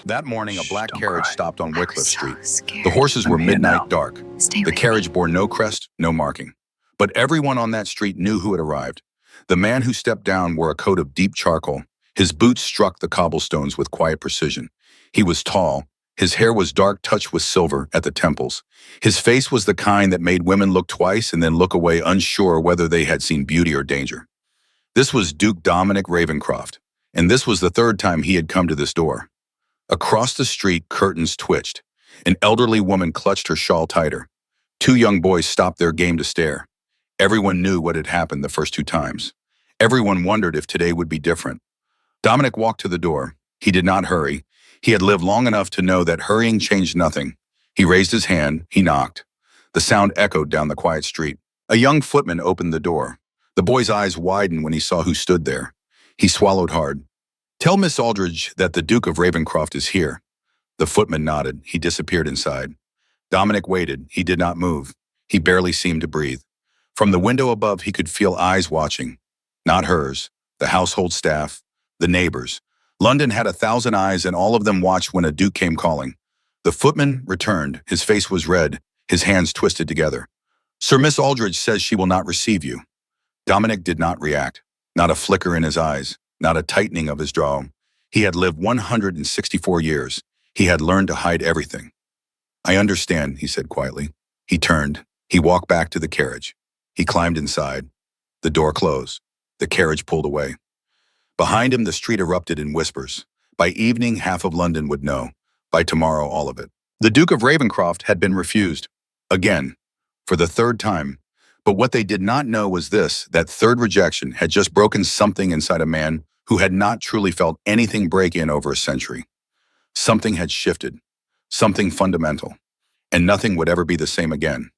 That morning, a Shh, black don't carriage cry. stopped on I Wycliffe was so Street. scared. The horses I'm were here now. midnight dark. Stay The with carriage me. bore no crest, no marking. But everyone on that street knew who had arrived. The man who stepped down wore a coat of deep charcoal. His boots struck the cobblestones with quiet precision. He was tall. His hair was dark, touched with silver at the temples. His face was the kind that made women look twice and then look away, unsure whether they had seen beauty or danger. This was Duke Dominic Ravencroft, and this was the third time he had come to this door. Across the street, curtains twitched. An elderly woman clutched her shawl tighter. Two young boys stopped their game to stare. Everyone knew what had happened the first two times. Everyone wondered if today would be different. Dominic walked to the door. He did not hurry. He had lived long enough to know that hurrying changed nothing. He raised his hand. He knocked. The sound echoed down the quiet street. A young footman opened the door. The boy's eyes widened when he saw who stood there. He swallowed hard. "Tell Miss Aldridge that the Duke of Ravencroft is here." The footman nodded. He disappeared inside. Dominic waited. He did not move. He barely seemed to breathe. From the window above, he could feel eyes watching. Not hers, the household staff, the neighbors. London had 1,000 eyes, and all of them watched when a duke came calling. The footman returned. His face was red, his hands twisted together. "Sir, Miss Aldridge says she will not receive you." Dominic did not react. Not a flicker in his eyes, not a tightening of his jaw. He had lived 164 years. He had learned to hide everything. "I understand," he said quietly. He turned. He walked back to the carriage. He climbed inside. The door closed. The carriage pulled away. Behind him, the street erupted in whispers. By evening, half of London would know. By tomorrow, all of it. The Duke of Ravencroft had been refused. Again. For the third time. But what they did not know was this: that third rejection had just broken something inside a man who had not truly felt anything break in over a century. Something had shifted. Something fundamental. And nothing would ever be the same again.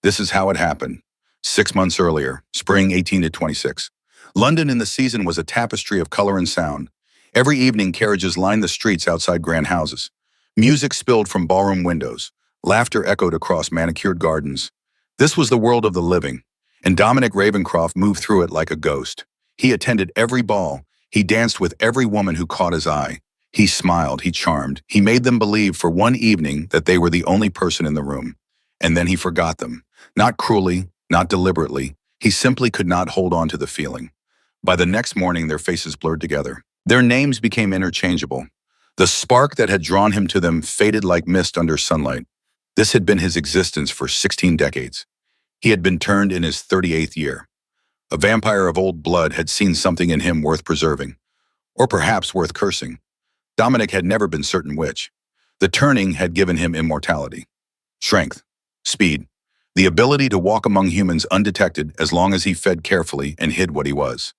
This is how it happened. 6 months earlier, spring 1826. London in the season was a tapestry of color and sound. Every evening, carriages lined the streets outside grand houses. Music spilled from ballroom windows. Laughter echoed across manicured gardens. This was the world of the living, and Dominic Ravencroft moved through it like a ghost. He attended every ball. He danced with every woman who caught his eye. He smiled, he charmed. He made them believe for one evening that they were the only person in the room. And then he forgot them. Not cruelly, not deliberately. He simply could not hold on to the feeling. By the next morning, their faces blurred together. Their names became interchangeable. The spark that had drawn him to them faded like mist under sunlight. This had been his existence for 16 decades. He had been turned in his 38th year. A vampire of old blood had seen something in him worth preserving, or perhaps worth cursing. Dominic had never been certain which. The turning had given him immortality, strength, speed, the ability to walk among humans undetected as long as he fed carefully and hid what he was.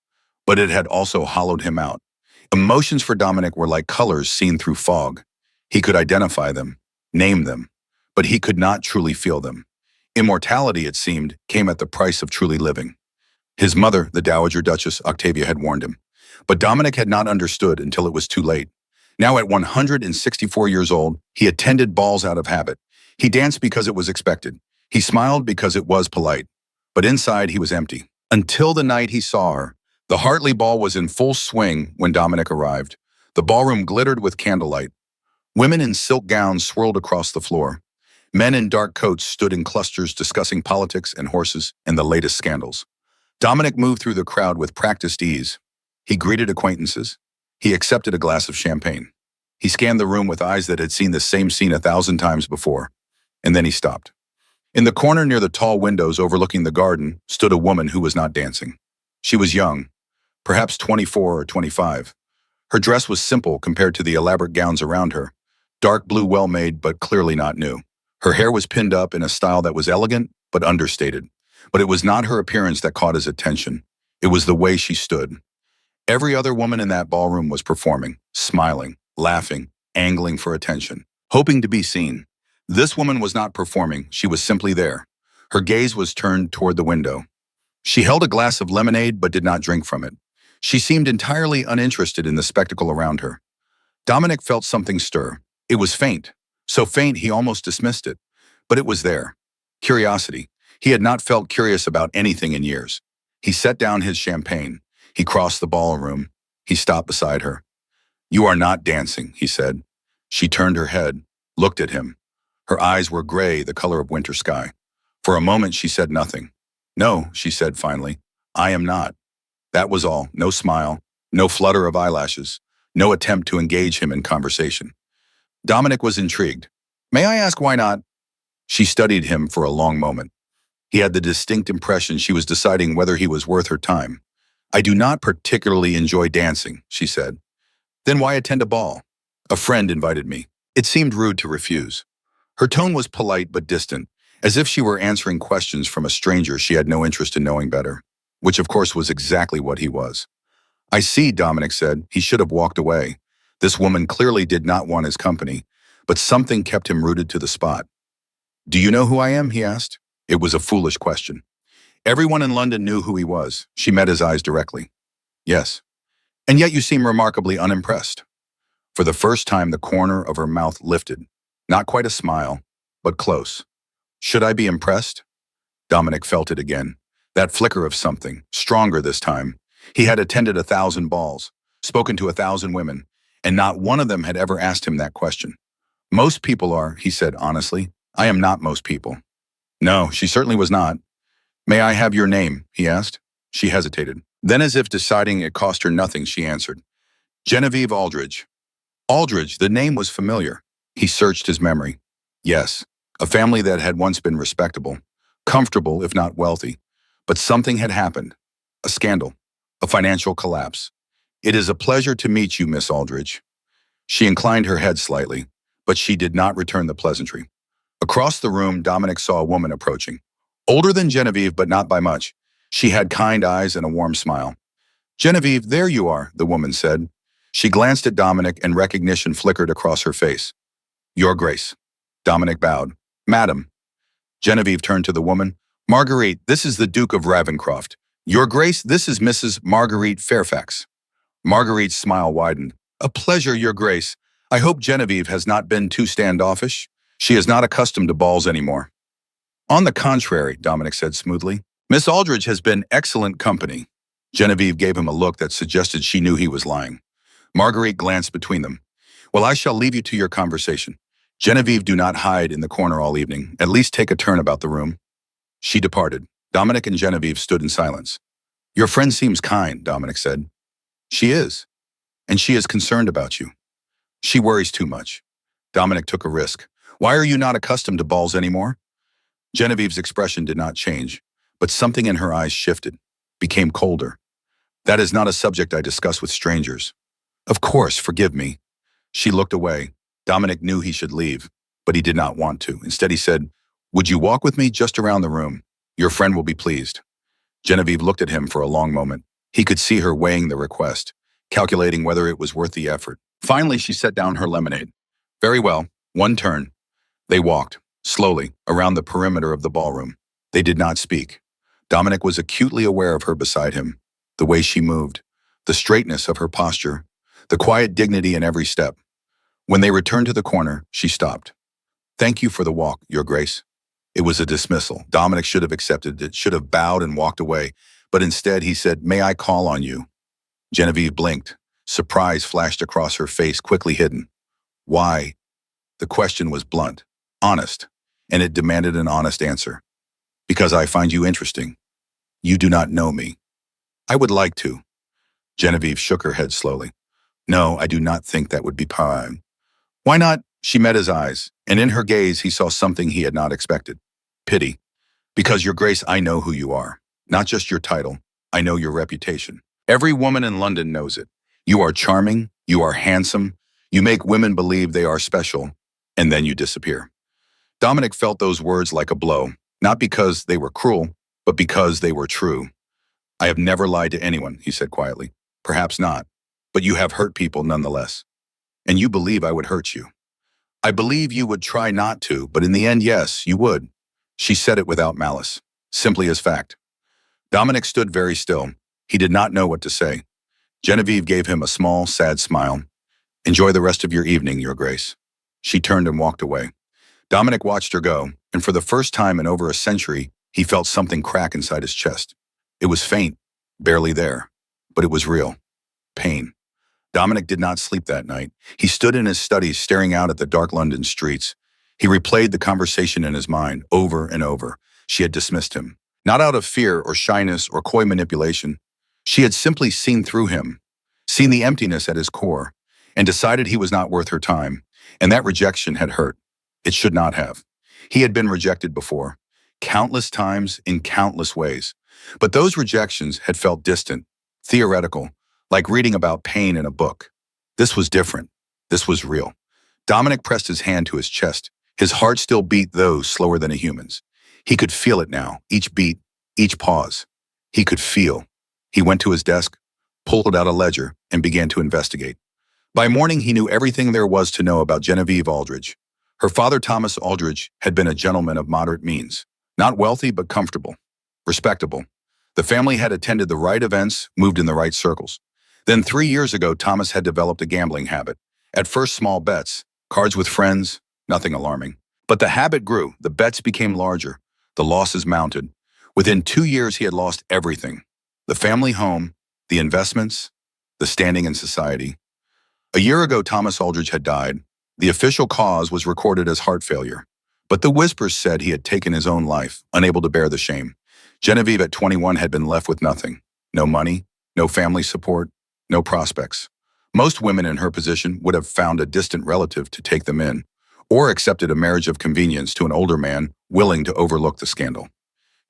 But it had also hollowed him out. Emotions for Dominic were like colors seen through fog. He could identify them, name them, but he could not truly feel them. Immortality, it seemed, came at the price of truly living. His mother, the Dowager Duchess Octavia, had warned him. But Dominic had not understood until it was too late. Now at 164 years old, he attended balls out of habit. He danced because it was expected. He smiled because it was polite. But inside, he was empty. Until the night he saw her. The Hartley Ball was in full swing when Dominic arrived. The ballroom glittered with candlelight. Women in silk gowns swirled across the floor. Men in dark coats stood in clusters discussing politics and horses and the latest scandals. Dominic moved through the crowd with practiced ease. He greeted acquaintances. He accepted a glass of champagne. He scanned the room with eyes that had seen the same scene 1,000 times before. And then he stopped. In the corner near the tall windows overlooking the garden stood a woman who was not dancing. She was young, perhaps 24 or 25. Her dress was simple compared to the elaborate gowns around her. Dark blue, well-made, but clearly not new. Her hair was pinned up in a style that was elegant, but understated. But it was not her appearance that caught his attention. It was the way she stood. Every other woman in that ballroom was performing, smiling, laughing, angling for attention, hoping to be seen. This woman was not performing, she was simply there. Her gaze was turned toward the window. She held a glass of lemonade but did not drink from it. She seemed entirely uninterested in the spectacle around her. Dominic felt something stir. It was faint. So faint he almost dismissed it. But it was there. Curiosity. He had not felt curious about anything in years. He set down his champagne. He crossed the ballroom. He stopped beside her. "You are not dancing," he said. She turned her head, looked at him. Her eyes were gray, the color of winter sky. For a moment, she said nothing. No, she said finally, I am not. That was all. No smile, no flutter of eyelashes, no attempt to engage him in conversation. Dominic was intrigued. May I ask why not? She studied him for a long moment. He had the distinct impression she was deciding whether he was worth her time. I do not particularly enjoy dancing, she said. Then why attend a ball? A friend invited me. It seemed rude to refuse. Her tone was polite but distant, as if she were answering questions from a stranger she had no interest in knowing better, which of course was exactly what he was. I see, Dominic said. He should have walked away. This woman clearly did not want his company, but something kept him rooted to the spot. Do you know who I am? He asked. It was a foolish question. Everyone in London knew who he was. She met his eyes directly. Yes. And yet you seem remarkably unimpressed. For the first time, the corner of her mouth lifted. Not quite a smile, but close. Should I be impressed? Dominic felt it again. That flicker of something, stronger this time. He had attended 1,000 balls, spoken to 1,000 women, and not one of them had ever asked him that question. Most people are, he said honestly. I am not most people. No, she certainly was not. May I have your name? He asked. She hesitated. Then, as if deciding it cost her nothing, she answered. Genevieve Aldridge. Aldridge, the name was familiar. He searched his memory. Yes, a family that had once been respectable, comfortable if not wealthy. But something had happened. A scandal. A financial collapse. It is a pleasure to meet you, Miss Aldridge. She inclined her head slightly, but she did not return the pleasantry. Across the room, Dominic saw a woman approaching. Older than Genevieve, but not by much. She had kind eyes and a warm smile. Genevieve, there you are, the woman said. She glanced at Dominic and recognition flickered across her face. Your Grace. Dominic bowed. Madam. Genevieve turned to the woman. Marguerite, this is the Duke of Ravencroft. Your Grace, this is Mrs. Marguerite Fairfax. Marguerite's smile widened. A pleasure, Your Grace. I hope Genevieve has not been too standoffish. She is not accustomed to balls anymore. On the contrary, Dominic said smoothly. Miss Aldridge has been excellent company. Genevieve gave him a look that suggested she knew he was lying. Marguerite glanced between them. Well, I shall leave you to your conversation. Genevieve, do not hide in the corner all evening. At least take a turn about the room. She departed. Dominic and Genevieve stood in silence. Your friend seems kind, Dominic said. She is. And she is concerned about you. She worries too much. Dominic took a risk. Why are you not accustomed to balls anymore? Genevieve's expression did not change, but something in her eyes shifted, became colder. That is not a subject I discuss with strangers. Of course, forgive me. She looked away. Dominic knew he should leave, but he did not want to. Instead, he said, Would you walk with me just around the room? Your friend will be pleased. Genevieve looked at him for a long moment. He could see her weighing the request, calculating whether it was worth the effort. Finally, she set down her lemonade. Very well, one turn. They walked, slowly, around the perimeter of the ballroom. They did not speak. Dominic was acutely aware of her beside him, the way she moved, the straightness of her posture, the quiet dignity in every step. When they returned to the corner, she stopped. Thank you for the walk, Your Grace. It was a dismissal. Dominic should have accepted it, should have bowed and walked away, but instead he said, May I call on you? Genevieve blinked. Surprise flashed across her face, quickly hidden. Why? The question was blunt, honest, and it demanded an honest answer. Because I find you interesting. You do not know me. I would like to. Genevieve shook her head slowly. No, I do not think that would be fine. Why not? She met his eyes, and in her gaze he saw something he had not expected. Pity. Because, Your Grace, I know who you are. Not just your title. I know your reputation. Every woman in London knows it. You are charming. You are handsome. You make women believe they are special. And then you disappear. Dominic felt those words like a blow, not because they were cruel, but because they were true. I have never lied to anyone, he said quietly. Perhaps not, but you have hurt people nonetheless. And you believe I would hurt you. I believe you would try not to, but in the end, yes, you would. She said it without malice, simply as fact. Dominic stood very still. He did not know what to say. Genevieve gave him a small, sad smile. Enjoy the rest of your evening, Your Grace. She turned and walked away. Dominic watched her go, and for the first time in over a century, he felt something crack inside his chest. It was faint, barely there, but it was real. Pain. Dominic did not sleep that night. He stood in his study staring out at the dark London streets. He replayed the conversation in his mind over and over. She had dismissed him, not out of fear or shyness or coy manipulation. She had simply seen through him, seen the emptiness at his core, and decided he was not worth her time. And that rejection had hurt. It should not have. He had been rejected before, countless times in countless ways. But those rejections had felt distant, theoretical, like reading about pain in a book. This was different. This was real. Dominic pressed his hand to his chest. His heart still beat, though slower than a human's. He could feel it now, each beat, each pause. He could feel. He went to his desk, pulled out a ledger, and began to investigate. By morning, he knew everything there was to know about Genevieve Aldridge. Her father, Thomas Aldridge, had been a gentleman of moderate means. Not wealthy, but comfortable, respectable. The family had attended the right events, moved in the right circles. Then 3 years ago, Thomas had developed a gambling habit. At first, small bets, cards with friends, nothing alarming. But the habit grew, the bets became larger, the losses mounted. Within 2 years, he had lost everything. The family home, the investments, the standing in society. A year ago, Thomas Aldridge had died. The official cause was recorded as heart failure. But the whispers said he had taken his own life, unable to bear the shame. Genevieve at 21 had been left with nothing. No money, no family support, no prospects. Most women in her position would have found a distant relative to take them in, or accepted a marriage of convenience to an older man willing to overlook the scandal.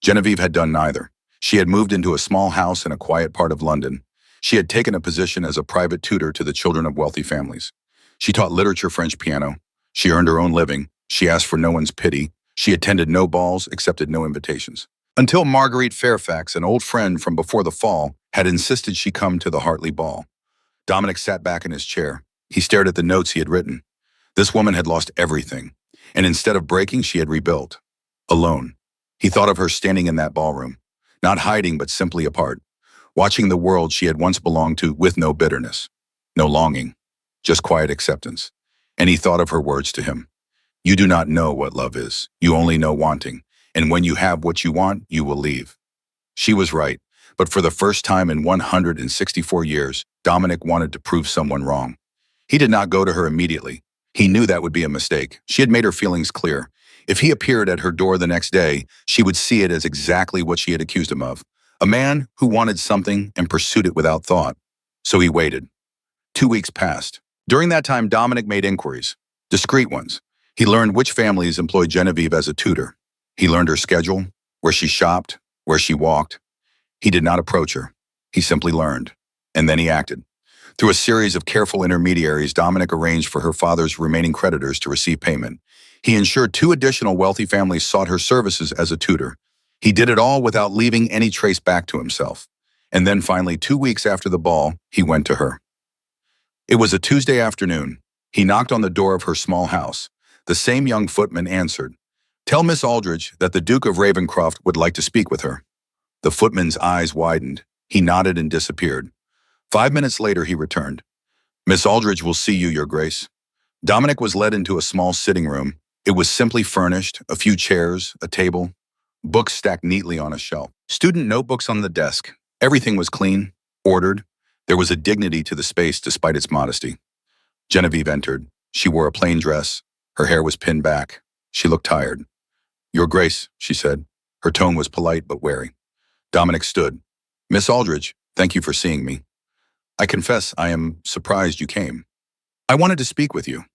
Genevieve had done neither. She had moved into a small house in a quiet part of London. She had taken a position as a private tutor to the children of wealthy families. She taught literature, French piano. She earned her own living. She asked for no one's pity. She attended no balls, accepted no invitations. Until Marguerite Fairfax, an old friend from before the fall, had insisted she come to the Hartley ball. Dominic sat back in his chair. He stared at the notes he had written. This woman had lost everything, and instead of breaking, she had rebuilt. Alone. He thought of her standing in that ballroom, not hiding but simply apart, watching the world she had once belonged to with no bitterness, no longing, just quiet acceptance. And he thought of her words to him. You do not know what love is. You only know wanting. And when you have what you want, you will leave. She was right, but for the first time in 164 years, Dominic wanted to prove someone wrong. He did not go to her immediately. He knew that would be a mistake. She had made her feelings clear. If he appeared at her door the next day, she would see it as exactly what she had accused him of. A man who wanted something and pursued it without thought. So he waited. 2 weeks passed. During that time, Dominic made inquiries, discreet ones. He learned which families employed Genevieve as a tutor. He learned her schedule, where she shopped, where she walked. He did not approach her. He simply learned. And then he acted. Through a series of careful intermediaries, Dominic arranged for her father's remaining creditors to receive payment. He ensured 2 additional wealthy families sought her services as a tutor. He did it all without leaving any trace back to himself. And then finally, 2 weeks after the ball, he went to her. It was a Tuesday afternoon. He knocked on the door of her small house. The same young footman answered. Tell Miss Aldridge that the Duke of Ravenscroft would like to speak with her. The footman's eyes widened. He nodded and disappeared. 5 minutes later, he returned. Miss Aldridge will see you, Your Grace. Dominic was led into a small sitting room. It was simply furnished, a few chairs, a table, books stacked neatly on a shelf, student notebooks on the desk. Everything was clean, ordered. There was a dignity to the space despite its modesty. Genevieve entered. She wore a plain dress. Her hair was pinned back. She looked tired. Your Grace, she said. Her tone was polite but wary. Dominic stood. Miss Aldridge, thank you for seeing me. I confess I am surprised you came. I wanted to speak with you.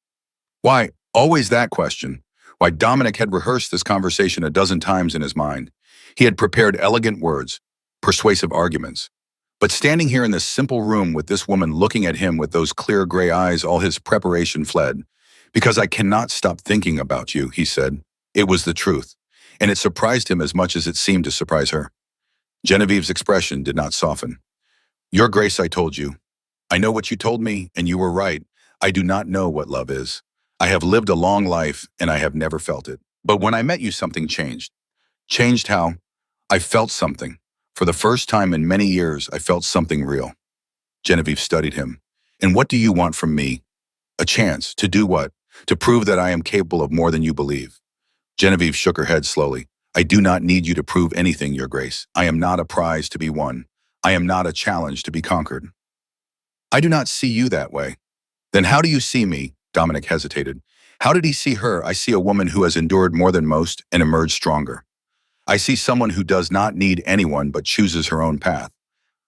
Why, always that question. Why, Dominic had rehearsed this conversation a dozen times in his mind. He had prepared elegant words, persuasive arguments. But standing here in this simple room with this woman looking at him with those clear gray eyes, all his preparation fled. Because I cannot stop thinking about you, he said. It was the truth, and it surprised him as much as it seemed to surprise her. Genevieve's expression did not soften. Your Grace, I told you. I know what you told me, and you were right. I do not know what love is. I have lived a long life, and I have never felt it. But when I met you, something changed. Changed how? I felt something. For the first time in many years, I felt something real. Genevieve studied him. And what do you want from me? A chance. To do what? To prove that I am capable of more than you believe. Genevieve shook her head slowly. I do not need you to prove anything, Your Grace. I am not a prize to be won. I am not a challenge to be conquered. I do not see you that way. Then how do you see me? Dominic hesitated. How did he see her? I see a woman who has endured more than most and emerged stronger. I see someone who does not need anyone but chooses her own path.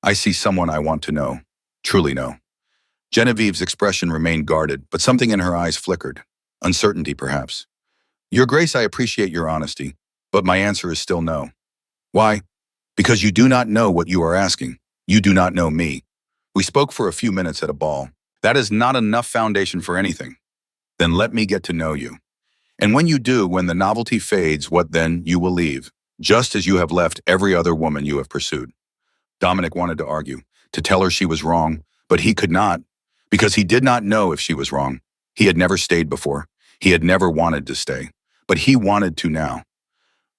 I see someone I want to know, truly know. Genevieve's expression remained guarded, but something in her eyes flickered. Uncertainty, perhaps. Your Grace, I appreciate your honesty, but my answer is still no. Why? Because you do not know what you are asking. You do not know me. We spoke for a few minutes at a ball. That is not enough foundation for anything. Then let me get to know you. And when you do, when the novelty fades, what then? You will leave, just as you have left every other woman you have pursued. Dominic wanted to argue, to tell her she was wrong, but he could not, because he did not know if she was wrong. He had never stayed before. He had never wanted to stay, but he wanted to now.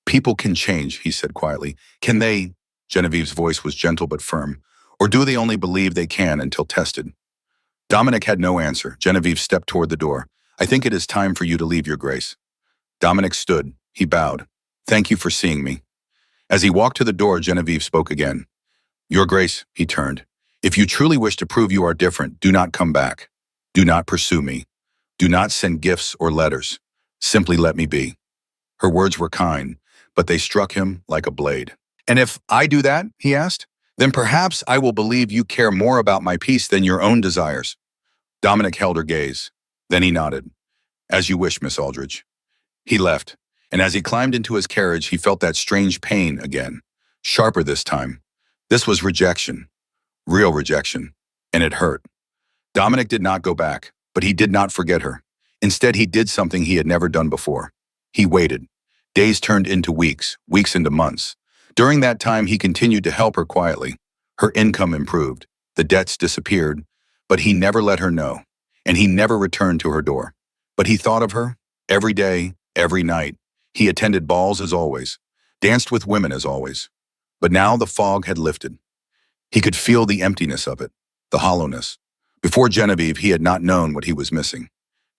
People can change, he said quietly. Can they? Genevieve's voice was gentle but firm. Or do they only believe they can until tested? Dominic had no answer. Genevieve stepped toward the door. I think it is time for you to leave, Your Grace. Dominic stood. He bowed. Thank you for seeing me. As he walked to the door, Genevieve spoke again. Your Grace, he turned. If you truly wish to prove you are different, do not come back. Do not pursue me. Do not send gifts or letters. Simply let me be. Her words were kind, but they struck him like a blade. And if I do that, he asked, then perhaps I will believe you care more about my peace than your own desires. Dominic held her gaze. Then he nodded. As you wish, Miss Aldridge. He left, and as he climbed into his carriage, he felt that strange pain again, sharper this time. This was rejection, real rejection, and it hurt. Dominic did not go back, but he did not forget her. Instead, he did something he had never done before. He waited. Days turned into weeks, weeks into months. During that time, he continued to help her quietly. Her income improved, the debts disappeared, but he never let her know, and he never returned to her door. But he thought of her every day, every night. He attended balls as always, danced with women as always. But now the fog had lifted. He could feel the emptiness of it, the hollowness. Before Genevieve, he had not known what he was missing.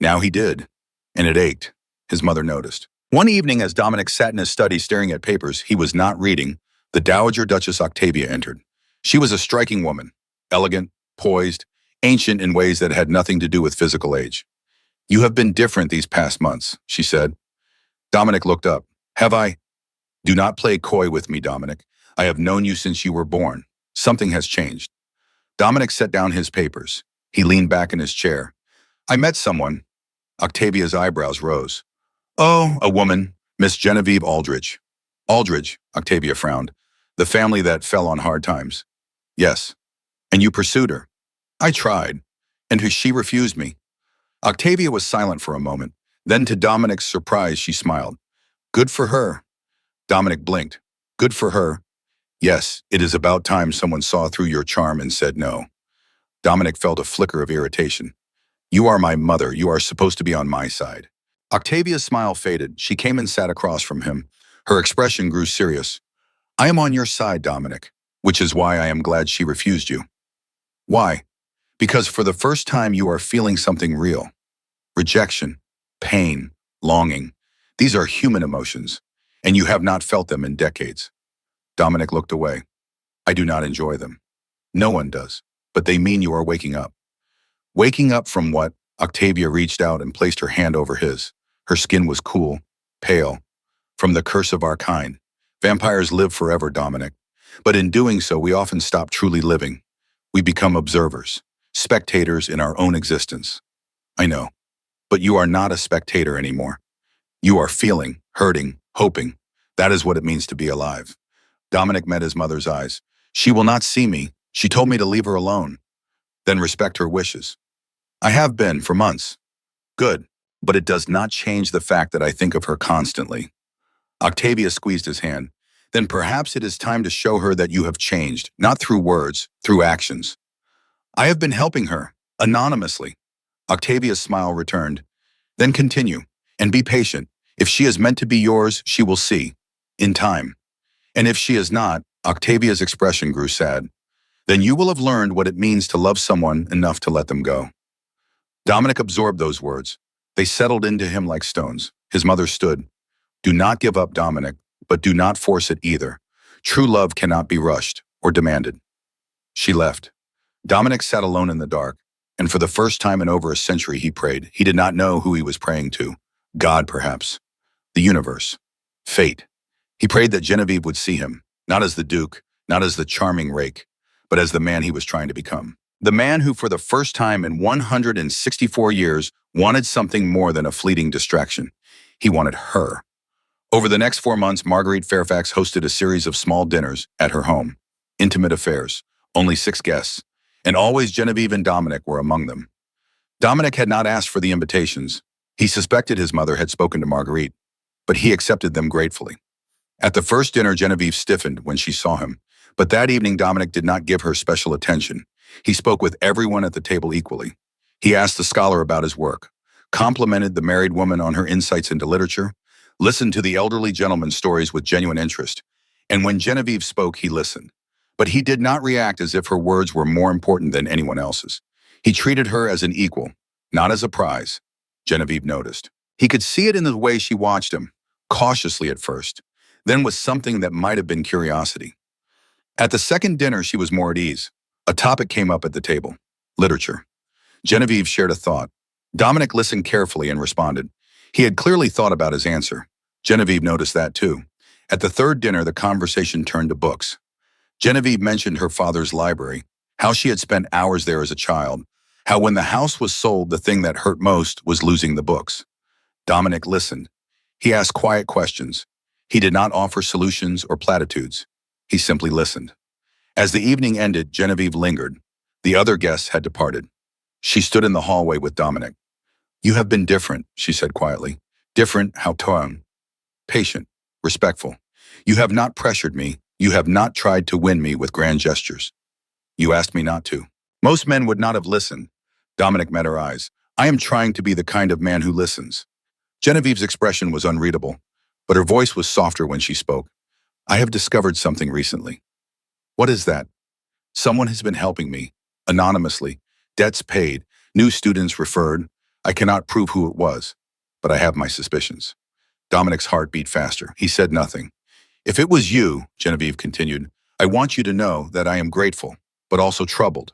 Now he did, and it ached, his mother noticed. One evening, as Dominic sat in his study staring at papers he was not reading, the Dowager Duchess Octavia entered. She was a striking woman, elegant, poised, ancient in ways that had nothing to do with physical age. You have been different these past months, she said. Dominic looked up. Have I? Do not play coy with me, Dominic. I have known you since you were born. Something has changed. Dominic set down his papers. He leaned back in his chair. I met someone. Octavia's eyebrows rose. Oh, a woman, Miss Genevieve Aldridge. Aldridge, Octavia frowned. The family that fell on hard times. Yes. And you pursued her. I tried. And she refused me. Octavia was silent for a moment. Then to Dominic's surprise, she smiled. Good for her. Dominic blinked. Good for her. Yes, it is about time someone saw through your charm and said no. Dominic felt a flicker of irritation. You are my mother. You are supposed to be on my side. Octavia's smile faded. She came and sat across from him. Her expression grew serious. I am on your side, Dominic, which is why I am glad she refused you. Why? Because for the first time you are feeling something real. Rejection, pain, longing. These are human emotions, and you have not felt them in decades. Dominic looked away. I do not enjoy them. No one does, but they mean you are waking up. Waking up from what? Octavia reached out and placed her hand over his. Her skin was cool, pale. From the curse of our kind. Vampires live forever, Dominic. But in doing so, we often stop truly living. We become observers, spectators in our own existence. I know, but you are not a spectator anymore. You are feeling, hurting, hoping. That is what it means to be alive. Dominic met his mother's eyes. She will not see me. She told me to leave her alone. Then respect her wishes. I have been for months. Good, but it does not change the fact that I think of her constantly. Octavia squeezed his hand. Then perhaps it is time to show her that you have changed, not through words, through actions. I have been helping her, anonymously. Octavia's smile returned. Then continue, and be patient. If she is meant to be yours, she will see, in time. And if she is not, Octavia's expression grew sad. Then you will have learned what it means to love someone enough to let them go. Dominic absorbed those words. They settled into him like stones. His mother stood. Do not give up, Dominic, but do not force it either. True love cannot be rushed or demanded. She left. Dominic sat alone in the dark, and for the first time in over a century he prayed. He did not know who he was praying to. God, perhaps. The universe. Fate. He prayed that Genevieve would see him, not as the Duke, not as the charming rake, but as the man he was trying to become. The man who, for the first time in 164 years, wanted something more than a fleeting distraction. He wanted her. Over the next 4 months, Marguerite Fairfax hosted a series of small dinners at her home. Intimate affairs, only 6 guests, and always Genevieve and Dominic were among them. Dominic had not asked for the invitations. He suspected his mother had spoken to Marguerite, but he accepted them gratefully. At the first dinner, Genevieve stiffened when she saw him, but that evening Dominic did not give her special attention. He spoke with everyone at the table equally. He asked the scholar about his work, complimented the married woman on her insights into literature, listened to the elderly gentleman's stories with genuine interest, and when Genevieve spoke, he listened. But he did not react as if her words were more important than anyone else's. He treated her as an equal, not as a prize, Genevieve noticed. He could see it in the way she watched him, cautiously at first, then with something that might have been curiosity. At the second dinner, she was more at ease. A topic came up at the table: literature. Genevieve shared a thought. Dominic listened carefully and responded. He had clearly thought about his answer. Genevieve noticed that too. At the third dinner, the conversation turned to books. Genevieve mentioned her father's library, how she had spent hours there as a child, how when the house was sold, the thing that hurt most was losing the books. Dominic listened. He asked quiet questions. He did not offer solutions or platitudes. He simply listened. As the evening ended, Genevieve lingered. The other guests had departed. She stood in the hallway with Dominic. "You have been different," she said quietly. "Different how tongue. Patient, respectful. You have not pressured me. You have not tried to win me with grand gestures. You asked me not to. Most men would not have listened." Dominic met her eyes. "I am trying to be the kind of man who listens." Genevieve's expression was unreadable, but her voice was softer when she spoke. "I have discovered something recently." "What is that?" "Someone has been helping me, anonymously, debts paid, new students referred. I cannot prove who it was, but I have my suspicions." Dominic's heart beat faster. He said nothing. "If it was you," Genevieve continued, "I want you to know that I am grateful, but also troubled."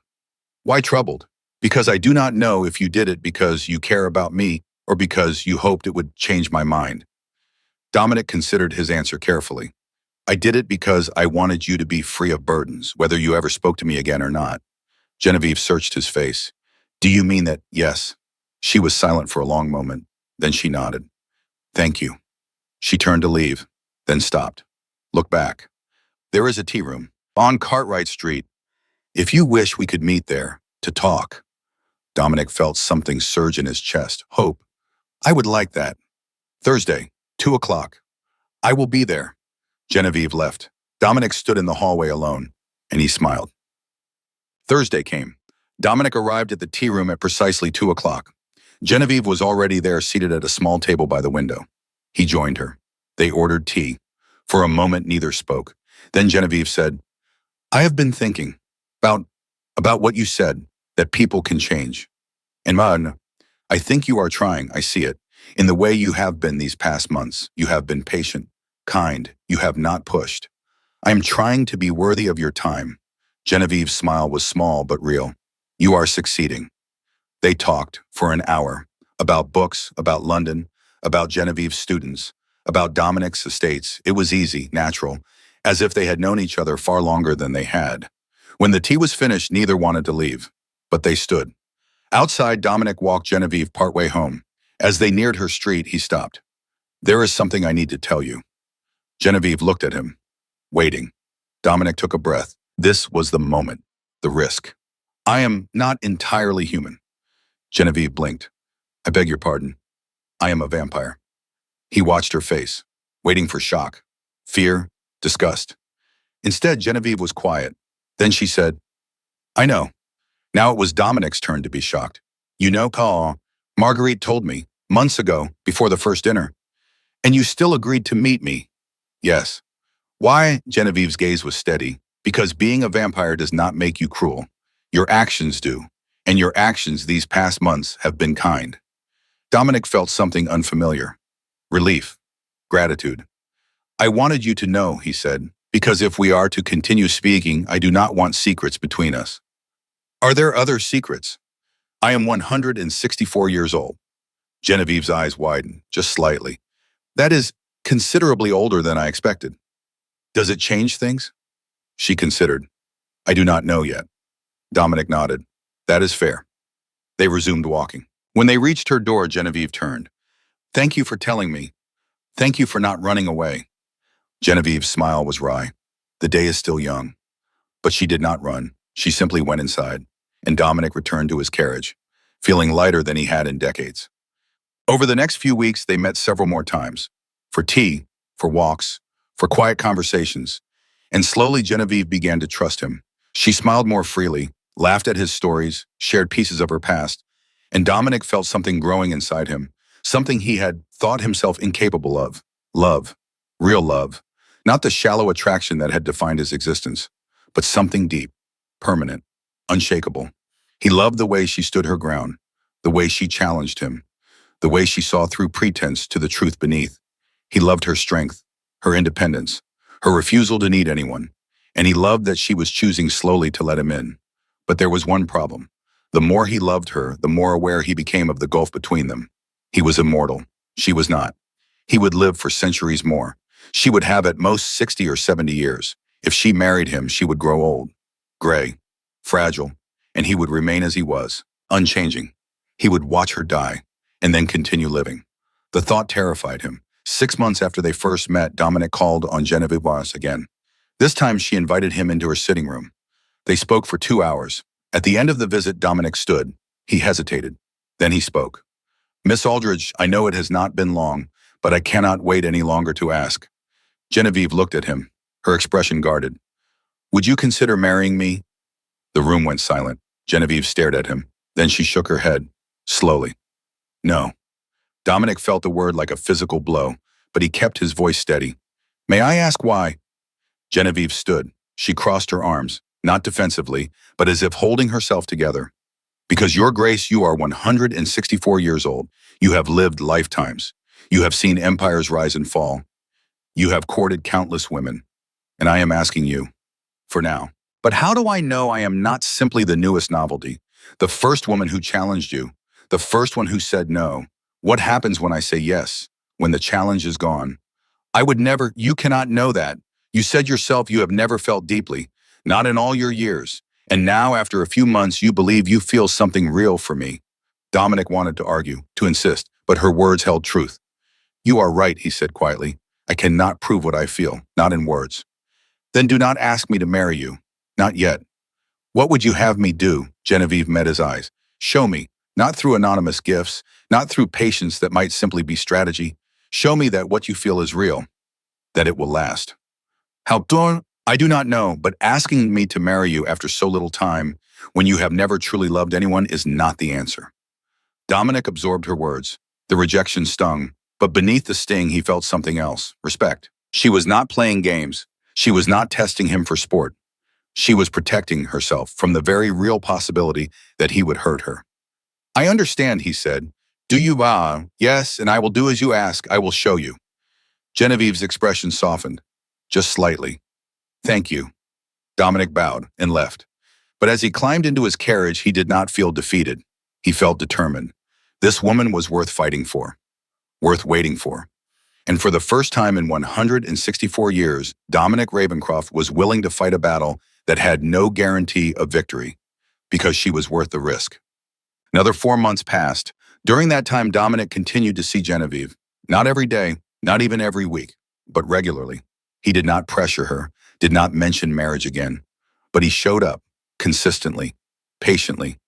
"Why troubled?" "Because I do not know if you did it because you care about me or because you hoped it would change my mind." Dominic considered his answer carefully. "I did it because I wanted you to be free of burdens, whether you ever spoke to me again or not." Genevieve searched his face. "Do you mean that?" "Yes." She was silent for a long moment. Then she nodded. "Thank you." She turned to leave, then stopped. "Look back. There is a tea room on Cartwright Street. If you wish, we could meet there to talk." Dominic felt something surge in his chest. Hope. "I would like that. Thursday, 2 o'clock. I will be there." Genevieve left. Dominic stood in the hallway alone, and he smiled. Thursday came. Dominic arrived at the tea room at precisely 2 o'clock. Genevieve was already there, seated at a small table by the window. He joined her. They ordered tea. For a moment, neither spoke. Then Genevieve said, "I have been thinking about what you said, that people can change. And man, I think you are trying. I see it. In the way you have been these past months, you have been patient, kind. You have not pushed. I am trying to be worthy of your time." Genevieve's smile was small but real. "You are succeeding." They talked for an hour about books, about London, about Genevieve's students, about Dominic's estates. It was easy, natural, as if they had known each other far longer than they had. When the tea was finished, neither wanted to leave, but they stood. Outside, Dominic walked Genevieve partway home. As they neared her street, he stopped. "There is something I need to tell you." Genevieve looked at him, waiting. Dominic took a breath. This was the moment, the risk. "I am not entirely human." Genevieve blinked. "I beg your pardon. I am a vampire." He watched her face, waiting for shock, fear, disgust. Instead, Genevieve was quiet. Then she said, "I know." Now it was Dominic's turn to be shocked. "You know, Paul, Marguerite told me, months ago, before the first dinner. And you still agreed to meet me." "Yes." "Why?" Genevieve's gaze was steady. "Because being a vampire does not make you cruel. Your actions do. And your actions these past months have been kind." Dominic felt something unfamiliar. Relief. Gratitude. "I wanted you to know," he said, "because if we are to continue speaking, I do not want secrets between us." Are there other secrets? I am 164 years old. Genevieve's eyes widened, just slightly. That is considerably older than I expected. Does it change things? She considered. I do not know yet. Dominic nodded. That is fair. They resumed walking. When they reached her door, Genevieve turned. Thank you for telling me. Thank you for not running away. Genevieve's smile was wry. The day is still young. But she did not run. She simply went inside, and Dominic returned to his carriage, feeling lighter than he had in decades. Over the next few weeks, they met several more times. For tea, for walks, for quiet conversations. And slowly Genevieve began to trust him. She smiled more freely, laughed at his stories, shared pieces of her past, and Dominic felt something growing inside him, something he had thought himself incapable of. Love. Real love. Not the shallow attraction that had defined his existence, but something deep, permanent, unshakable. He loved the way she stood her ground, the way she challenged him, the way she saw through pretense to the truth beneath. He loved her strength, her independence, her refusal to need anyone, and he loved that she was choosing slowly to let him in. But there was one problem. The more he loved her, the more aware he became of the gulf between them. He was immortal. She was not. He would live for centuries more. She would have at most 60 or 70 years. If she married him, she would grow old, gray, fragile, and he would remain as he was, unchanging. He would watch her die, and then continue living. The thought terrified him. 6 months after they first met, Dominic called on Genevieve again. This time she invited him into her sitting room. They spoke for 2 hours. At the end of the visit, Dominic stood. He hesitated. Then he spoke. Miss Aldridge, I know it has not been long, but I cannot wait any longer to ask. Genevieve looked at him, her expression guarded. Would you consider marrying me? The room went silent. Genevieve stared at him. Then she shook her head, slowly. No. Dominic felt the word like a physical blow, but he kept his voice steady. May I ask why? Genevieve stood. She crossed her arms, not defensively, but as if holding herself together. Because, Your Grace, you are 164 years old. You have lived lifetimes. You have seen empires rise and fall. You have courted countless women. And I am asking you, for now. But how do I know I am not simply the newest novelty, the first woman who challenged you, the first one who said no? What happens when I say yes, when the challenge is gone? I would never, you cannot know that. You said yourself you have never felt deeply, not in all your years. And now, after a few months, you believe you feel something real for me. Dominic wanted to argue, to insist, but her words held truth. You are right, he said quietly. I cannot prove what I feel, not in words. Then do not ask me to marry you. Not yet. What would you have me do? Genevieve met his eyes. Show me, not through anonymous gifts, not through patience that might simply be strategy. Show me that what you feel is real, that it will last. How do I do not know, but asking me to marry you after so little time, when you have never truly loved anyone, is not the answer. Dominic absorbed her words. The rejection stung, but beneath the sting he felt something else, respect. She was not playing games. She was not testing him for sport. She was protecting herself from the very real possibility that he would hurt her. I understand, he said. Do you, yes, and I will do as you ask. I will show you. Genevieve's expression softened, just slightly. Thank you. Dominic bowed and left. But as he climbed into his carriage, he did not feel defeated. He felt determined. This woman was worth fighting for, worth waiting for. And for the first time in 164 years, Dominic Ravencroft was willing to fight a battle that had no guarantee of victory, because she was worth the risk. Another 4 months passed. During that time, Dominic continued to see Genevieve. Not every day, not even every week, but regularly. He did not pressure her, did not mention marriage again. But he showed up, consistently, patiently.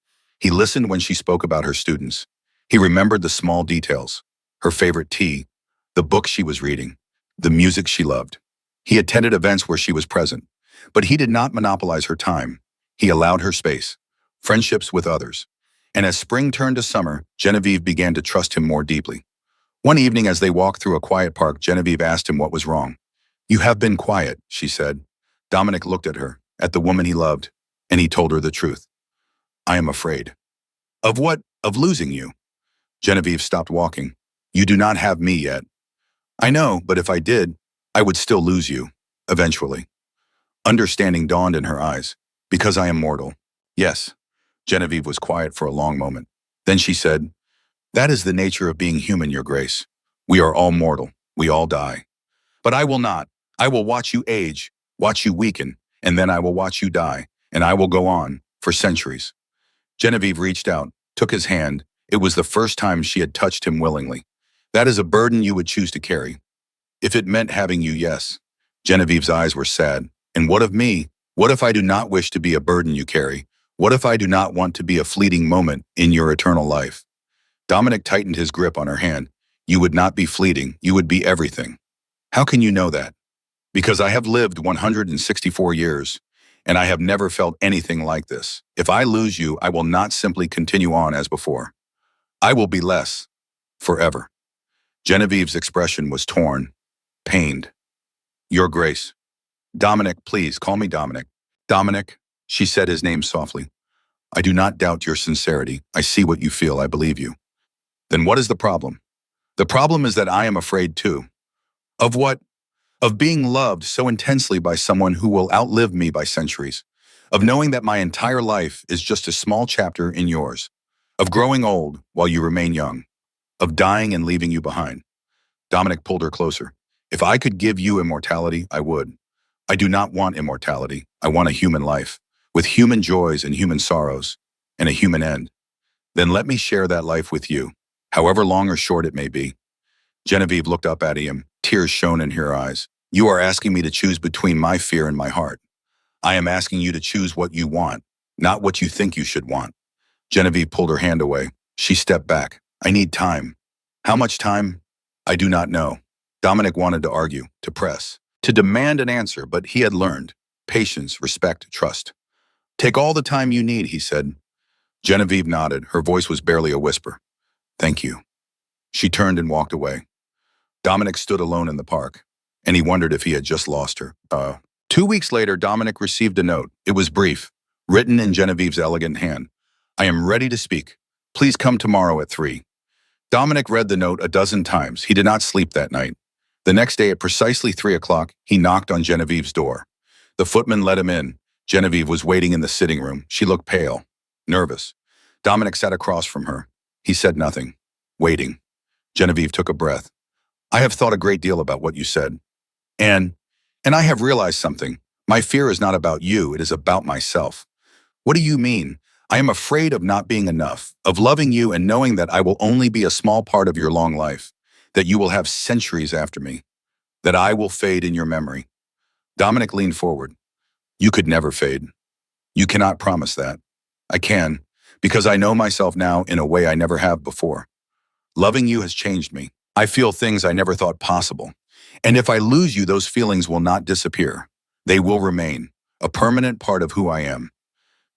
He listened when she spoke about her students. He remembered the small details, her favorite tea, the book she was reading, the music she loved. He attended events where she was present, but he did not monopolize her time. He allowed her space, friendships with others. And as spring turned to summer, Genevieve began to trust him more deeply. One evening as they walked through a quiet park, Genevieve asked him what was wrong. You have been quiet, she said. Dominic looked at her, at the woman he loved, and he told her the truth. I am afraid. Of what? Of losing you. Genevieve stopped walking. You do not have me yet. I know, but if I did, I would still lose you, eventually. Understanding dawned in her eyes. Because I am mortal. Yes. Genevieve was quiet for a long moment. Then she said, "That is the nature of being human, Your Grace. We are all mortal. We all die. But I will not. I will watch you age, watch you weaken, and then I will watch you die, and I will go on for centuries." Genevieve reached out, took his hand. It was the first time she had touched him willingly. "That is a burden you would choose to carry. If it meant having you, yes." Genevieve's eyes were sad. "And what of me? What if I do not wish to be a burden you carry? What if I do not want to be a fleeting moment in your eternal life?" Dominic tightened his grip on her hand. "You would not be fleeting. You would be everything." "How can you know that?" "Because I have lived 164 years, and I have never felt anything like this. If I lose you, I will not simply continue on as before. I will be less, forever." Genevieve's expression was torn, pained. "Your Grace." "Dominic, please, call me Dominic." "Dominic," she said his name softly. "I do not doubt your sincerity. I see what you feel. I believe you." "Then what is the problem?" "The problem is that I am afraid too." "Of what?" "Of being loved so intensely by someone who will outlive me by centuries. Of knowing that my entire life is just a small chapter in yours. Of growing old while you remain young. Of dying and leaving you behind." Dominic pulled her closer. "If I could give you immortality, I would. I do not want immortality. I want a human life, with human joys and human sorrows, and a human end. Then let me share that life with you, however long or short it may be." Genevieve looked up at him. Tears shone in her eyes. "You are asking me to choose between my fear and my heart. I am asking you to choose what you want, not what you think you should want." Genevieve pulled her hand away. She stepped back. "I need time." "How much time?" "I do not know." Dominic wanted to argue, to press, to demand an answer, but he had learned patience, respect, trust. "Take all the time you need," he said. Genevieve nodded. Her voice was barely a whisper. "Thank you." She turned and walked away. Dominic stood alone in the park, and he wondered if he had just lost her. 2 weeks later, Dominic received a note. It was brief, written in Genevieve's elegant hand. "I am ready to speak. Please come tomorrow at 3. Dominic read the note a dozen times. He did not sleep that night. The next day at precisely 3 o'clock, he knocked on Genevieve's door. The footman let him in. Genevieve was waiting in the sitting room. She looked pale, nervous. Dominic sat across from her. He said nothing, waiting. Genevieve took a breath. "I have thought a great deal about what you said. And I have realized something. My fear is not about you, it is about myself." "What do you mean?" "I am afraid of not being enough, of loving you and knowing that I will only be a small part of your long life, that you will have centuries after me, that I will fade in your memory." Dominic leaned forward. "You could never fade. You cannot promise that." "I can, because I know myself now in a way I never have before. Loving you has changed me. I feel things I never thought possible. And if I lose you, those feelings will not disappear. They will remain, a permanent part of who I am."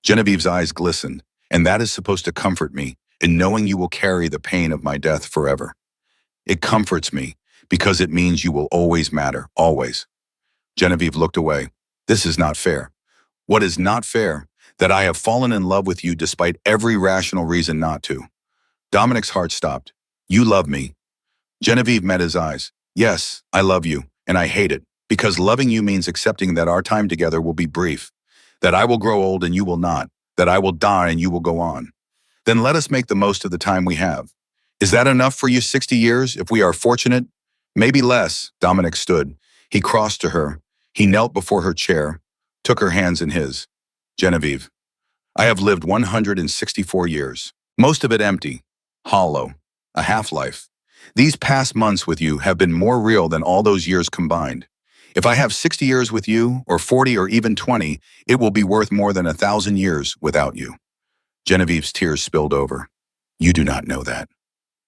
Genevieve's eyes glistened, "And that is supposed to comfort me in knowing you will carry the pain of my death forever." "It comforts me because it means you will always matter, always." Genevieve looked away. "This is not fair." "What is not fair? That I have fallen in love with you despite every rational reason not to." Dominic's heart stopped. "You love me." Genevieve met his eyes. "Yes, I love you, and I hate it, because loving you means accepting that our time together will be brief, that I will grow old and you will not, that I will die and you will go on. Then let us make the most of the time we have. Is that enough for you, 60 years, if we are fortunate?" "Maybe less." Dominic stood. He crossed to her. He knelt before her chair, took her hands in his. "Genevieve, I have lived 164 years, most of it empty, hollow, a half-life. These past months with you have been more real than all those years combined. If I have 60 years with you, or 40 or even 20, it will be worth more than 1,000 years without you." Genevieve's tears spilled over. "You do not know that."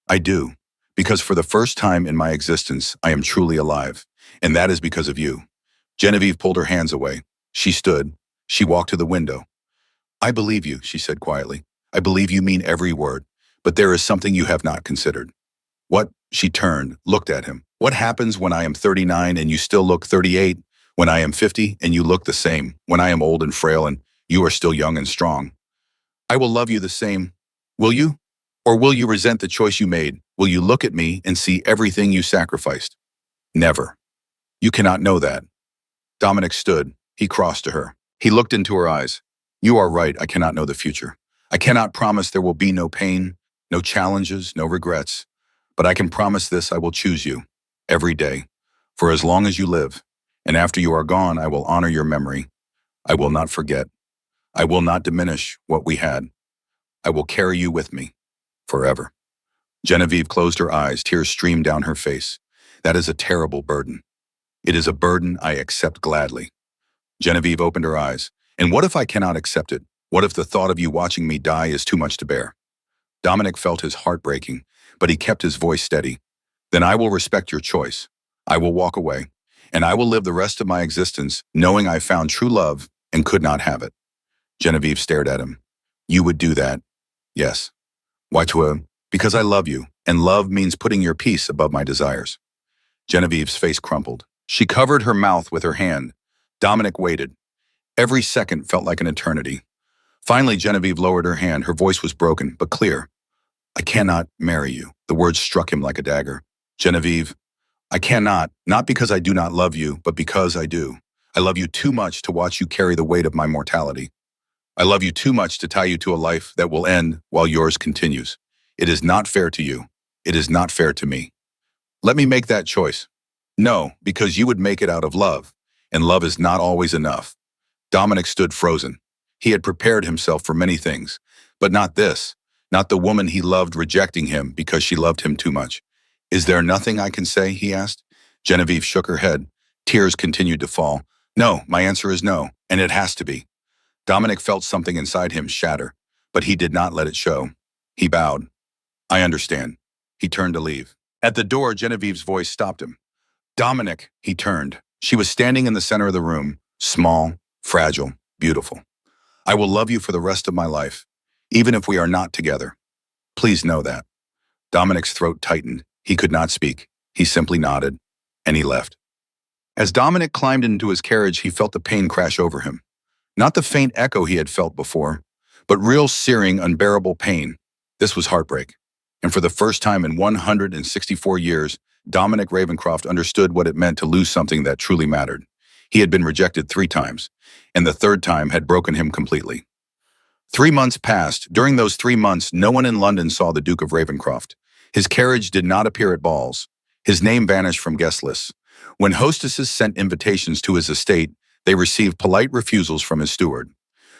"I do, because for the first time in my existence, I am truly alive, and that is because of you." Genevieve pulled her hands away. She stood. She walked to the window. "I believe you," she said quietly. "I believe you mean every word, but there is something you have not considered." "What?" She turned, looked at him. "What happens when I am 39 and you still look 38? When I am 50 and you look the same? When I am old and frail and you are still young and strong? I will love you the same. Will you? Or will you resent the choice you made? Will you look at me and see everything you sacrificed?" "Never. You cannot know that." Dominic stood. He crossed to her. He looked into her eyes. "You are right, I cannot know the future. I cannot promise there will be no pain, no challenges, no regrets, but I can promise this: I will choose you every day, for as long as you live, and after you are gone, I will honor your memory. I will not forget. I will not diminish what we had. I will carry you with me forever. Genevieve closed her eyes, tears streamed down her face. That is a terrible burden. It is a burden I accept gladly. Genevieve opened her eyes. And what if I cannot accept it? What if the thought of you watching me die is too much to bear? Dominic felt his heart breaking, but he kept his voice steady. Then I will respect your choice. I will walk away, and I will live the rest of my existence knowing I found true love and could not have it. Genevieve stared at him. You would do that? Yes. Why, because I love you, and love means putting your peace above my desires. Genevieve's face crumpled. She covered her mouth with her hand. Dominic waited. Every second felt like an eternity. Finally, Genevieve lowered her hand. Her voice was broken, but clear. I cannot marry you. The words struck him like a dagger. Genevieve, I cannot, not because I do not love you, but because I do. I love you too much to watch you carry the weight of my mortality. I love you too much to tie you to a life that will end while yours continues. It is not fair to you. It is not fair to me. Let me make that choice. No, because you would make it out of love, and love is not always enough. Dominic stood frozen. He had prepared himself for many things, but not this, not the woman he loved rejecting him because she loved him too much. Is there nothing I can say, he asked. Genevieve shook her head. Tears continued to fall. No, my answer is no, and it has to be. Dominic felt something inside him shatter, but he did not let it show. He bowed. I understand. He turned to leave. At the door, Genevieve's voice stopped him. Dominic, he turned. She was standing in the center of the room, small, fragile, beautiful. I will love you for the rest of my life, even if we are not together. Please know that. Dominic's throat tightened. He could not speak. He simply nodded, and he left. As Dominic climbed into his carriage, he felt the pain crash over him. Not the faint echo he had felt before, but real searing, unbearable pain. This was heartbreak. And for the first time in 164 years, Dominic Ravencroft understood what it meant to lose something that truly mattered. He had been rejected 3 times, and the 3rd time had broken him completely. 3 months passed. During those 3 months, no one in London saw the Duke of Ravencroft. His carriage did not appear at balls. His name vanished from guest lists. When hostesses sent invitations to his estate, they received polite refusals from his steward.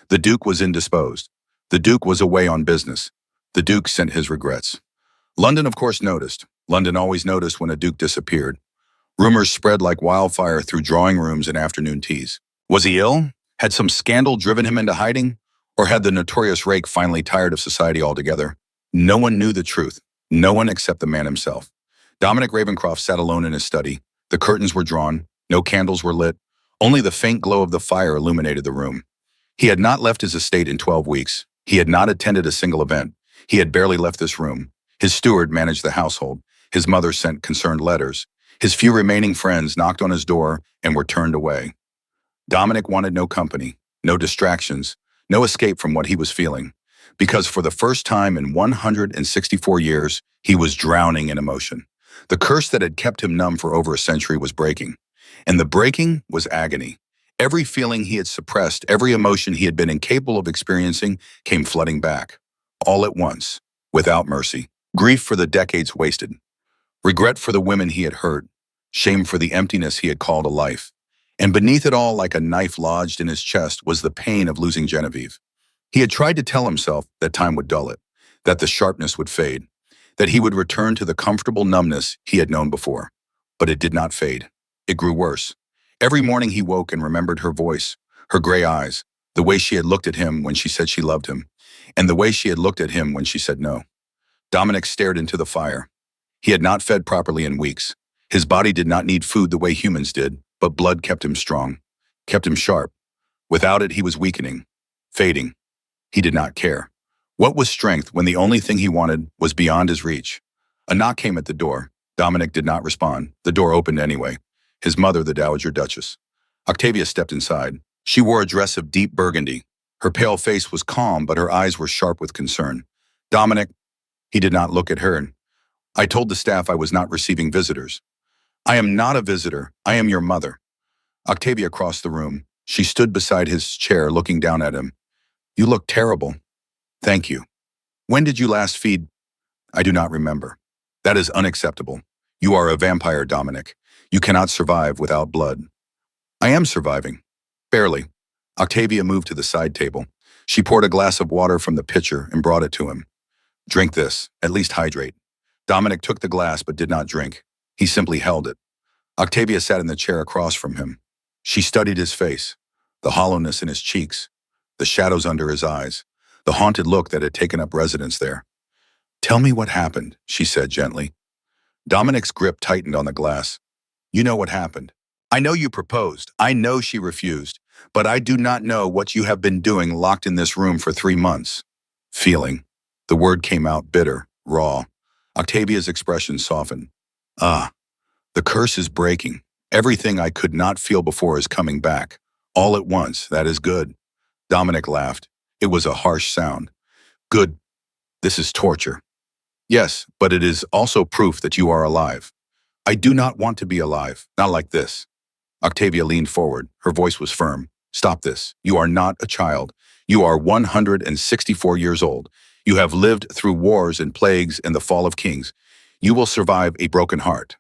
The Duke was indisposed. The Duke was away on business. The Duke sent his regrets. London, of course, noticed. London always noticed when a Duke disappeared. Rumors spread like wildfire through drawing rooms and afternoon teas. Was he ill? Had some scandal driven him into hiding? Or had the notorious rake finally tired of society altogether? No one knew the truth. No one except the man himself. Dominic Ravencroft sat alone in his study. The curtains were drawn. No candles were lit. Only the faint glow of the fire illuminated the room. He had not left his estate in 12 weeks. He had not attended a single event. He had barely left this room. His steward managed the household. His mother sent concerned letters. His few remaining friends knocked on his door and were turned away. Dominic wanted no company, no distractions, no escape from what he was feeling, because for the first time in 164 years, he was drowning in emotion. The curse that had kept him numb for over a century was breaking, and the breaking was agony. Every feeling he had suppressed, every emotion he had been incapable of experiencing came flooding back, all at once, without mercy. Grief for the decades wasted, regret for the women he had hurt, shame for the emptiness he had called a life. And beneath it all, like a knife lodged in his chest, was the pain of losing Genevieve. He had tried to tell himself that time would dull it, that the sharpness would fade, that he would return to the comfortable numbness he had known before. But it did not fade. It grew worse. Every morning he woke and remembered her voice, her gray eyes, the way she had looked at him when she said she loved him, and the way she had looked at him when she said no. Dominic stared into the fire. He had not fed properly in weeks. His body did not need food the way humans did, but blood kept him strong, kept him sharp. Without it, he was weakening, fading. He did not care. What was strength when the only thing he wanted was beyond his reach? A knock came at the door. Dominic did not respond. The door opened anyway. His mother, the Dowager Duchess. Octavia stepped inside. She wore a dress of deep burgundy. Her pale face was calm, but her eyes were sharp with concern. Dominic, he did not look at her. I told the staff I was not receiving visitors. I am not a visitor. I am your mother. Octavia crossed the room. She stood beside his chair, looking down at him. You look terrible. Thank you. When did you last feed? I do not remember. That is unacceptable. You are a vampire, Dominic. You cannot survive without blood. I am surviving. Barely. Octavia moved to the side table. She poured a glass of water from the pitcher and brought it to him. Drink this, at least hydrate. Dominic took the glass but did not drink. He simply held it. Octavia sat in the chair across from him. She studied his face, the hollowness in his cheeks, the shadows under his eyes, the haunted look that had taken up residence there. Tell me what happened, she said gently. Dominic's grip tightened on the glass. You know what happened. I know you proposed. I know she refused. But I do not know what you have been doing locked in this room for 3 months. Feeling. The word came out bitter, raw. Octavia's expression softened. Ah, the curse is breaking. Everything I could not feel before is coming back. All at once, that is good. Dominic laughed. It was a harsh sound. Good. This is torture. Yes, but it is also proof that you are alive. I do not want to be alive, not like this. Octavia leaned forward. Her voice was firm. Stop this. You are not a child. You are 164 years old. You have lived through wars and plagues and the fall of kings. You will survive a broken heart.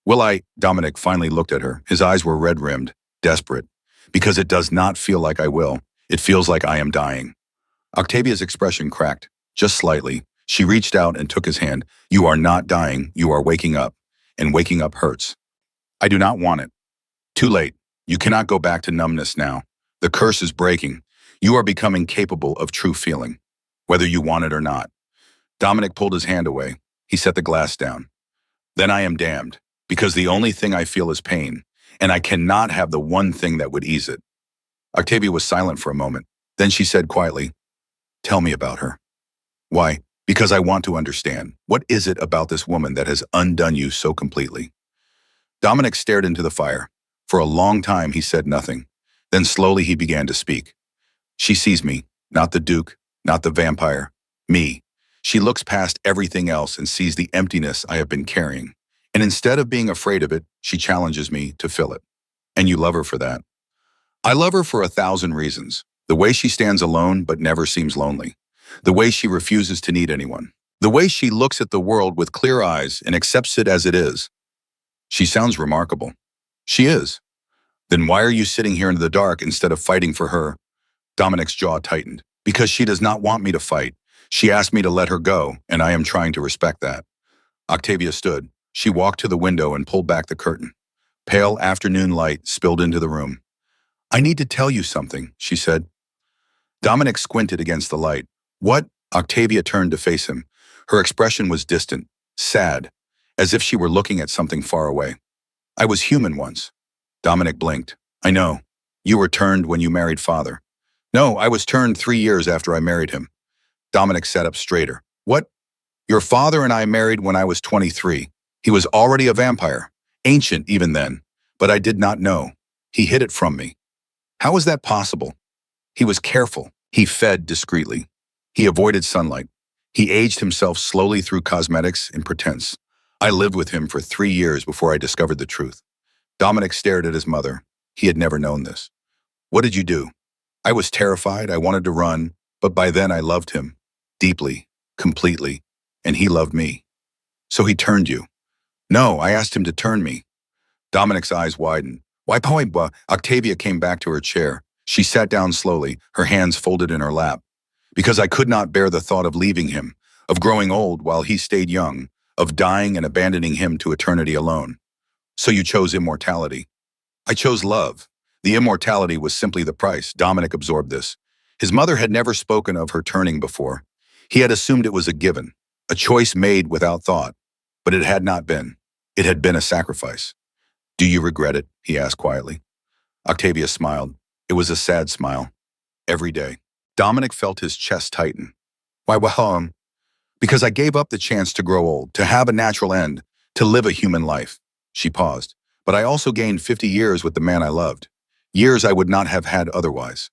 Will I? Dominic finally looked at her. His eyes were red-rimmed, desperate. Because it does not feel like I will. It feels like I am dying. Octavia's expression cracked, just slightly. She reached out and took his hand. You are not dying. You are waking up. And waking up hurts. I do not want it. Too late. You cannot go back to numbness now. The curse is breaking. You are becoming capable of true feeling, whether you want it or not. Dominic pulled his hand away. He set the glass down. Then I am damned, because the only thing I feel is pain, and I cannot have the one thing that would ease it. Octavia was silent for a moment. Then she said quietly, Tell me about her. Why? Because I want to understand. What is it about this woman that has undone you so completely? Dominic stared into the fire. For a long time, he said nothing. Then slowly he began to speak. She sees me, not the Duke, not the vampire, me. She looks past everything else and sees the emptiness I have been carrying. And instead of being afraid of it, she challenges me to fill it. And you love her for that. I love her for 1,000 reasons. The way she stands alone but never seems lonely. The way she refuses to need anyone. The way she looks at the world with clear eyes and accepts it as it is. She sounds remarkable. She is. Then why are you sitting here in the dark instead of fighting for her? Dominic's jaw tightened. Because she does not want me to fight. She asked me to let her go, and I am trying to respect that. Octavia stood. She walked to the window and pulled back the curtain. Pale afternoon light spilled into the room. I need to tell you something, she said. Dominic squinted against the light. What? Octavia turned to face him. Her expression was distant, sad, as if she were looking at something far away. I was human once. Dominic blinked. I know. You were turned when you married father. No, I was turned 3 years after I married him. Dominic sat up straighter. What? Your father and I married when I was 23. He was already a vampire, ancient even then, but I did not know. He hid it from me. How was that possible? He was careful. He fed discreetly. He avoided sunlight. He aged himself slowly through cosmetics and pretense. I lived with him for 3 years before I discovered the truth. Dominic stared at his mother. He had never known this. What did you do? I was terrified. I wanted to run, but by then I loved him. Deeply, completely, and he loved me. So he turned you. No, I asked him to turn me. Dominic's eyes widened. Why, point? Octavia came back to her chair. She sat down slowly, her hands folded in her lap. Because I could not bear the thought of leaving him, of growing old while he stayed young, of dying and abandoning him to eternity alone. So you chose immortality. I chose love. The immortality was simply the price. Dominic absorbed this. His mother had never spoken of her turning before. He had assumed it was a given, a choice made without thought. But it had not been. It had been a sacrifice. Do you regret it? He asked quietly. Octavia smiled. It was a sad smile. Every day. Dominic felt his chest tighten. Why, well, because I gave up the chance to grow old, to have a natural end, to live a human life. She paused. But I also gained 50 years with the man I loved. Years I would not have had otherwise.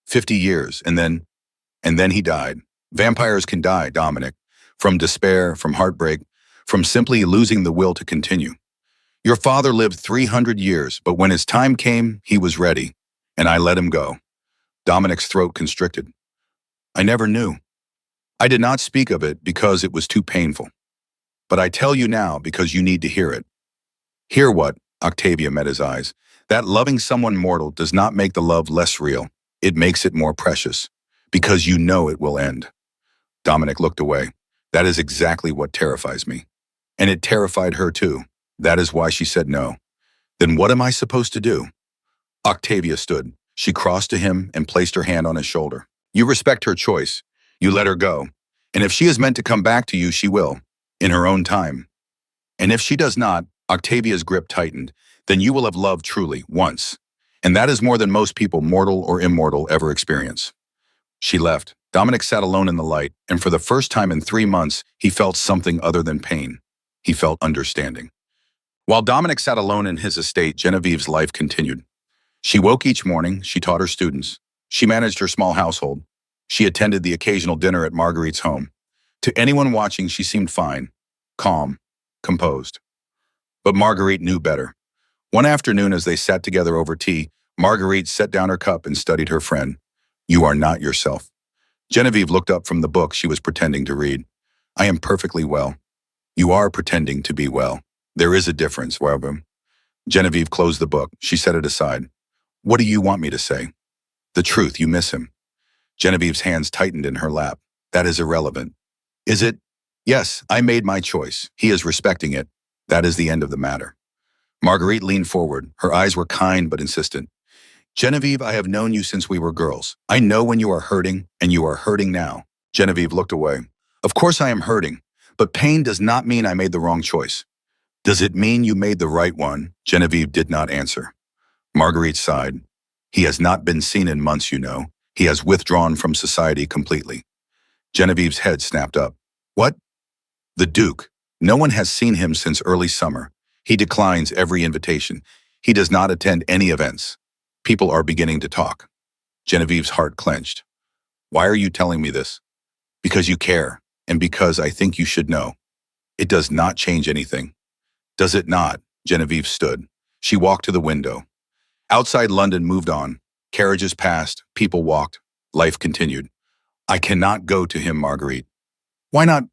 50 years, and then he died. Vampires can die, Dominic. From despair, from heartbreak, from simply losing the will to continue. Your father lived 300 years, but when his time came, he was ready. And I let him go. Dominic's throat constricted. I never knew. I did not speak of it because it was too painful. But I tell you now because you need to hear it. Hear what? Octavia met his eyes. That loving someone mortal does not make the love less real. It makes it more precious. Because you know it will end. Dominic looked away. That is exactly what terrifies me. And it terrified her too. That is why she said no. Then what am I supposed to do? Octavia stood. She crossed to him and placed her hand on his shoulder. You respect her choice. You let her go. And if she is meant to come back to you, she will. In her own time. And if she does not, Octavia's grip tightened, then you will have loved truly, once. And that is more than most people, mortal or immortal, ever experience. She left. Dominic sat alone in the light, and for the first time in 3 months, he felt something other than pain. He felt understanding. While Dominic sat alone in his estate, Genevieve's life continued. She woke each morning, she taught her students. She managed her small household. She attended the occasional dinner at Marguerite's home. To anyone watching, she seemed fine, calm, composed. But Marguerite knew better. One afternoon, as they sat together over tea, Marguerite set down her cup and studied her friend. You are not yourself. Genevieve looked up from the book she was pretending to read. I am perfectly well. You are pretending to be well. There is a difference, however. Genevieve closed the book. She set it aside. What do you want me to say? The truth, you miss him. Genevieve's hands tightened in her lap. That is irrelevant. Is it? Yes, I made my choice. He is respecting it. That is the end of the matter. Marguerite leaned forward. Her eyes were kind but insistent. Genevieve, I have known you since we were girls. I know when you are hurting, and you are hurting now. Genevieve looked away. Of course I am hurting, but pain does not mean I made the wrong choice. Does it mean you made the right one? Genevieve did not answer. Marguerite sighed. He has not been seen in months, you know. He has withdrawn from society completely. Genevieve's head snapped up. What? The Duke. No one has seen him since early summer. He declines every invitation. He does not attend any events. People are beginning to talk. Genevieve's heart clenched. Why are you telling me this? Because you care, and because I think you should know. It does not change anything. Does it not? Genevieve stood. She walked to the window. Outside London moved on. Carriages passed, people walked. Life continued. I cannot go to him, Marguerite. Why not?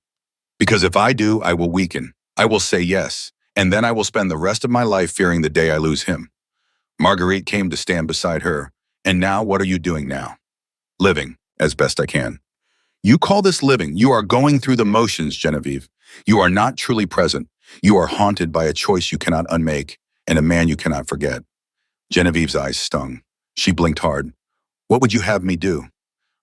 Because if I do, I will weaken. I will say yes, and then I will spend the rest of my life fearing the day I lose him. Marguerite came to stand beside her. And now, what are you doing now? Living, as best I can. You call this living? You are going through the motions, Genevieve. You are not truly present. You are haunted by a choice you cannot unmake and a man you cannot forget. Genevieve's eyes stung. She blinked hard. What would you have me do?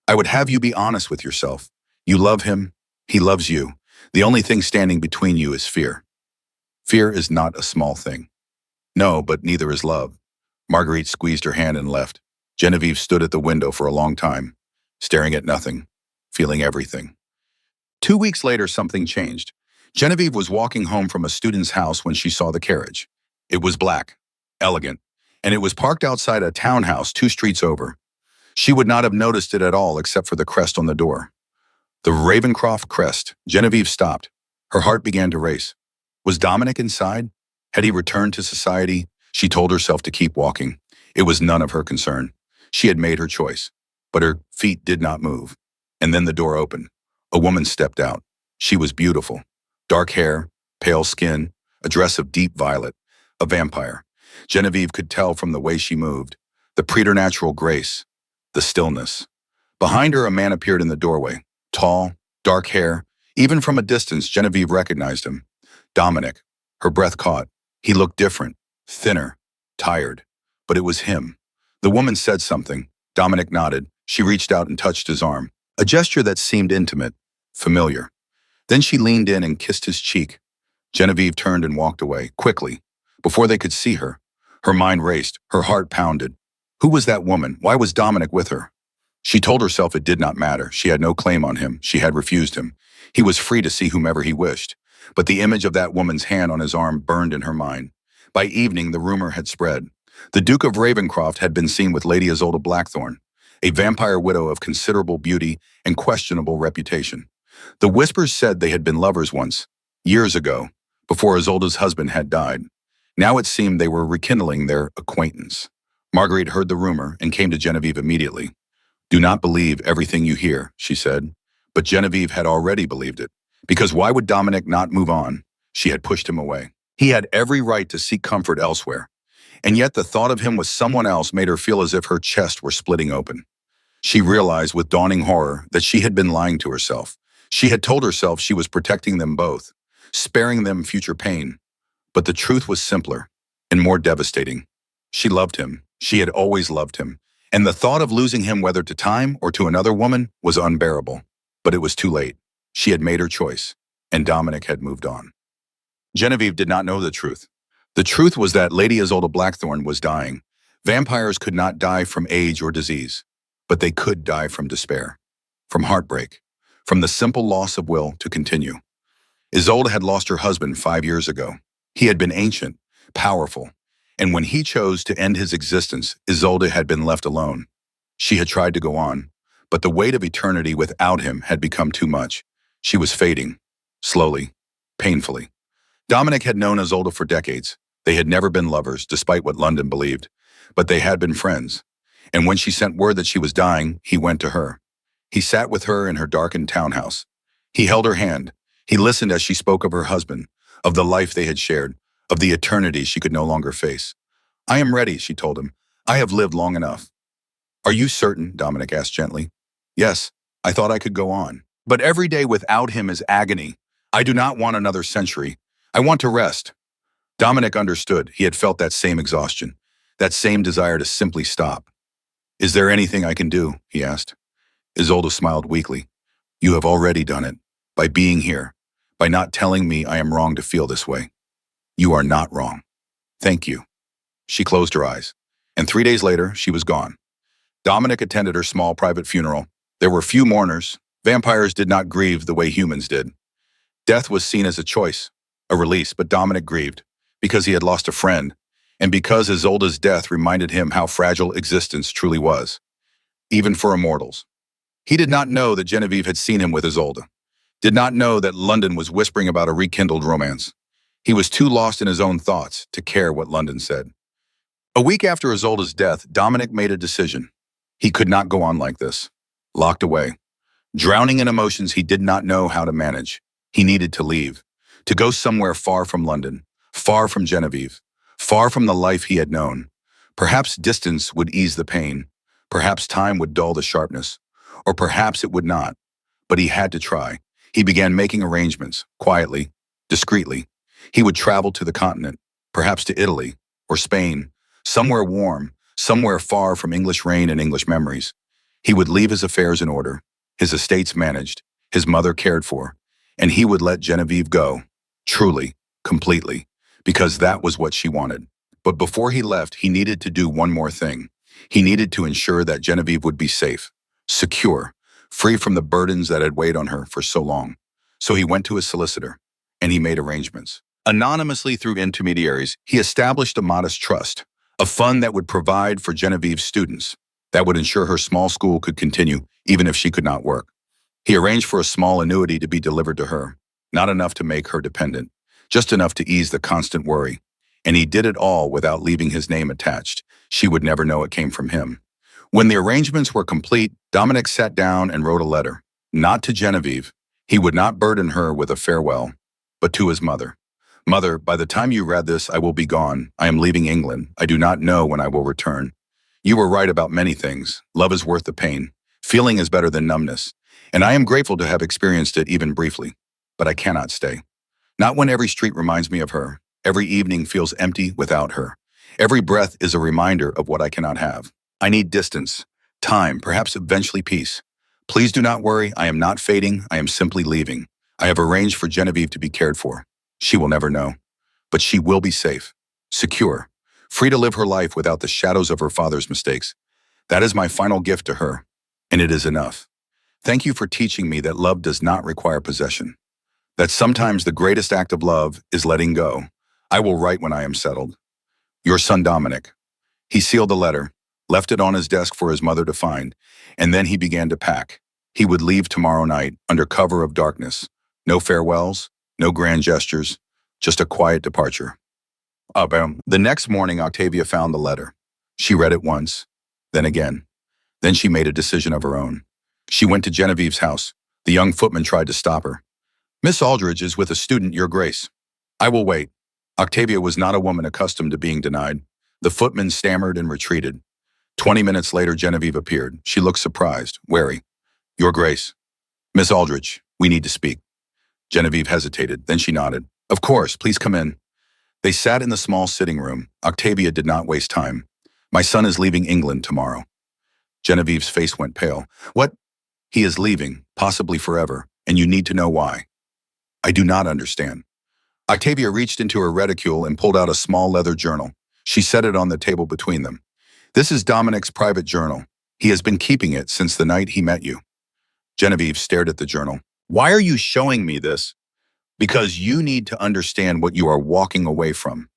I would have you be honest with yourself. You love him. He loves you. The only thing standing between you is fear. Fear is not a small thing. No, but neither is love. Marguerite squeezed her hand and left. Genevieve stood at the window for a long time, staring at nothing, feeling everything. 2 weeks later, something changed. Genevieve was walking home from a student's house when she saw the carriage. It was black, elegant, and it was parked outside a townhouse 2 streets over. She would not have noticed it at all except for the crest on the door. The Ravencroft crest. Genevieve stopped. Her heart began to race. Was Dominic inside? Had he returned to society? She told herself to keep walking. It was none of her concern. She had made her choice, but her feet did not move. And then the door opened. A woman stepped out. She was beautiful. Dark hair, pale skin, a dress of deep violet. A vampire. Genevieve could tell from the way she moved. The preternatural grace. The stillness. Behind her, a man appeared in the doorway. Tall, dark hair. Even from a distance, Genevieve recognized him. Dominic. Her breath caught. He looked different. Thinner, tired, but it was him. The woman said something. Dominic nodded. She reached out and touched his arm, a gesture that seemed intimate, familiar. Then she leaned in and kissed his cheek. Genevieve turned and walked away, quickly, before they could see her. Her mind raced, her heart pounded. Who was that woman? Why was Dominic with her? She told herself it did not matter. She had no claim on him. She had refused him. He was free to see whomever he wished. But the image of that woman's hand on his arm burned in her mind. By evening, the rumor had spread. The Duke of Ravencroft had been seen with Lady Isolde Blackthorne, a vampire widow of considerable beauty and questionable reputation. The whispers said they had been lovers once, years ago, before Isolde's husband had died. Now it seemed they were rekindling their acquaintance. Marguerite heard the rumor and came to Genevieve immediately. Do not believe everything you hear, she said. But Genevieve had already believed it. Because why would Dominic not move on? She had pushed him away. He had every right to seek comfort elsewhere. And yet the thought of him with someone else made her feel as if her chest were splitting open. She realized with dawning horror that she had been lying to herself. She had told herself she was protecting them both, sparing them future pain. But the truth was simpler and more devastating. She loved him. She had always loved him. And the thought of losing him, whether to time or to another woman, was unbearable. But it was too late. She had made her choice, and Dominic had moved on. Genevieve did not know the truth. The truth was that Lady Isolde Blackthorne was dying. Vampires could not die from age or disease, but they could die from despair, from heartbreak, from the simple loss of will to continue. Isolde had lost her husband 5 years ago. He had been ancient, powerful, and when he chose to end his existence, Isolde had been left alone. She had tried to go on, but the weight of eternity without him had become too much. She was fading, slowly, painfully. Dominic had known Isolde for decades. They had never been lovers, despite what London believed, but they had been friends. And when she sent word that she was dying, he went to her. He sat with her in her darkened townhouse. He held her hand. He listened as she spoke of her husband, of the life they had shared, of the eternity she could no longer face. "I am ready," she told him. "I have lived long enough." "Are you certain?" Dominic asked gently. "Yes, I thought I could go on. But every day without him is agony. I do not want another century. I want to rest." Dominic understood. He had felt that same exhaustion, that same desire to simply stop. "Is there anything I can do?" he asked. Isolde smiled weakly. "You have already done it, by being here, by not telling me I am wrong to feel this way. You are not wrong. Thank you." She closed her eyes, and 3 days later, she was gone. Dominic attended her small private funeral. There were few mourners. Vampires did not grieve the way humans did. Death was seen as a choice, a release, but Dominic grieved because he had lost a friend, and because Isolde's death reminded him how fragile existence truly was, even for immortals. He did not know that Genevieve had seen him with Isolde, did not know that London was whispering about a rekindled romance. He was too lost in his own thoughts to care what London said. A week after Isolde's death, Dominic made a decision. He could not go on like this, locked away, drowning in emotions he did not know how to manage. He needed to leave, to go somewhere far from London, far from Genevieve, far from the life he had known. Perhaps distance would ease the pain, perhaps time would dull the sharpness, or perhaps it would not. But he had to try. He began making arrangements, quietly, discreetly. He would travel to the continent, perhaps to Italy or Spain, somewhere warm, somewhere far from English rain and English memories. He would leave his affairs in order, his estates managed, his mother cared for, and he would let Genevieve go, truly, completely, because that was what she wanted. But before he left, he needed to do one more thing. He needed to ensure that Genevieve would be safe, secure, free from the burdens that had weighed on her for so long. So he went to his solicitor, and he made arrangements. Anonymously through intermediaries, he established a modest trust, a fund that would provide for Genevieve's students, that would ensure her small school could continue even if she could not work. He arranged for a small annuity to be delivered to her, not enough to make her dependent, just enough to ease the constant worry. And he did it all without leaving his name attached. She would never know it came from him. When the arrangements were complete, Dominic sat down and wrote a letter, not to Genevieve. He would not burden her with a farewell, but to his mother. "Mother, by the time you read this, I will be gone. I am leaving England. I do not know when I will return. You were right about many things. Love is worth the pain. Feeling is better than numbness. And I am grateful to have experienced it even briefly. But I cannot stay. Not when every street reminds me of her. Every evening feels empty without her. Every breath is a reminder of what I cannot have. I need distance, time, perhaps eventually peace. Please do not worry. I am not fading. I am simply leaving. I have arranged for Genevieve to be cared for. She will never know. But she will be safe, secure, free to live her life without the shadows of her father's mistakes. That is my final gift to her, and it is enough. Thank you for teaching me that love does not require possession. That sometimes the greatest act of love is letting go. I will write when I am settled. Your son Dominic." He sealed the letter, left it on his desk for his mother to find, and then he began to pack. He would leave tomorrow night under cover of darkness. No farewells, no grand gestures, just a quiet departure. Boom. The next morning, Octavia found the letter. She read it once, then again. Then she made a decision of her own. She went to Genevieve's house, The young footman tried to stop her. Miss Aldridge is with a student, Your Grace. I will wait. Octavia was not a woman accustomed to being denied. The footman stammered and retreated. 20 minutes later, Genevieve appeared. She looked surprised, wary. Your Grace. Miss Aldridge, we need to speak. Genevieve hesitated, then she nodded. Of course, please come in. They sat in the small sitting room. Octavia did not waste time. My son is leaving England tomorrow. Genevieve's face went pale. What? He is leaving, possibly forever, and you need to know why. I do not understand. Octavia reached into her reticule and pulled out a small leather journal. She set it on the table between them. This is Dominic's private journal. He has been keeping it since the night he met you. Genevieve stared at the journal. Why are you showing me this? Because you need to understand what you are walking away from.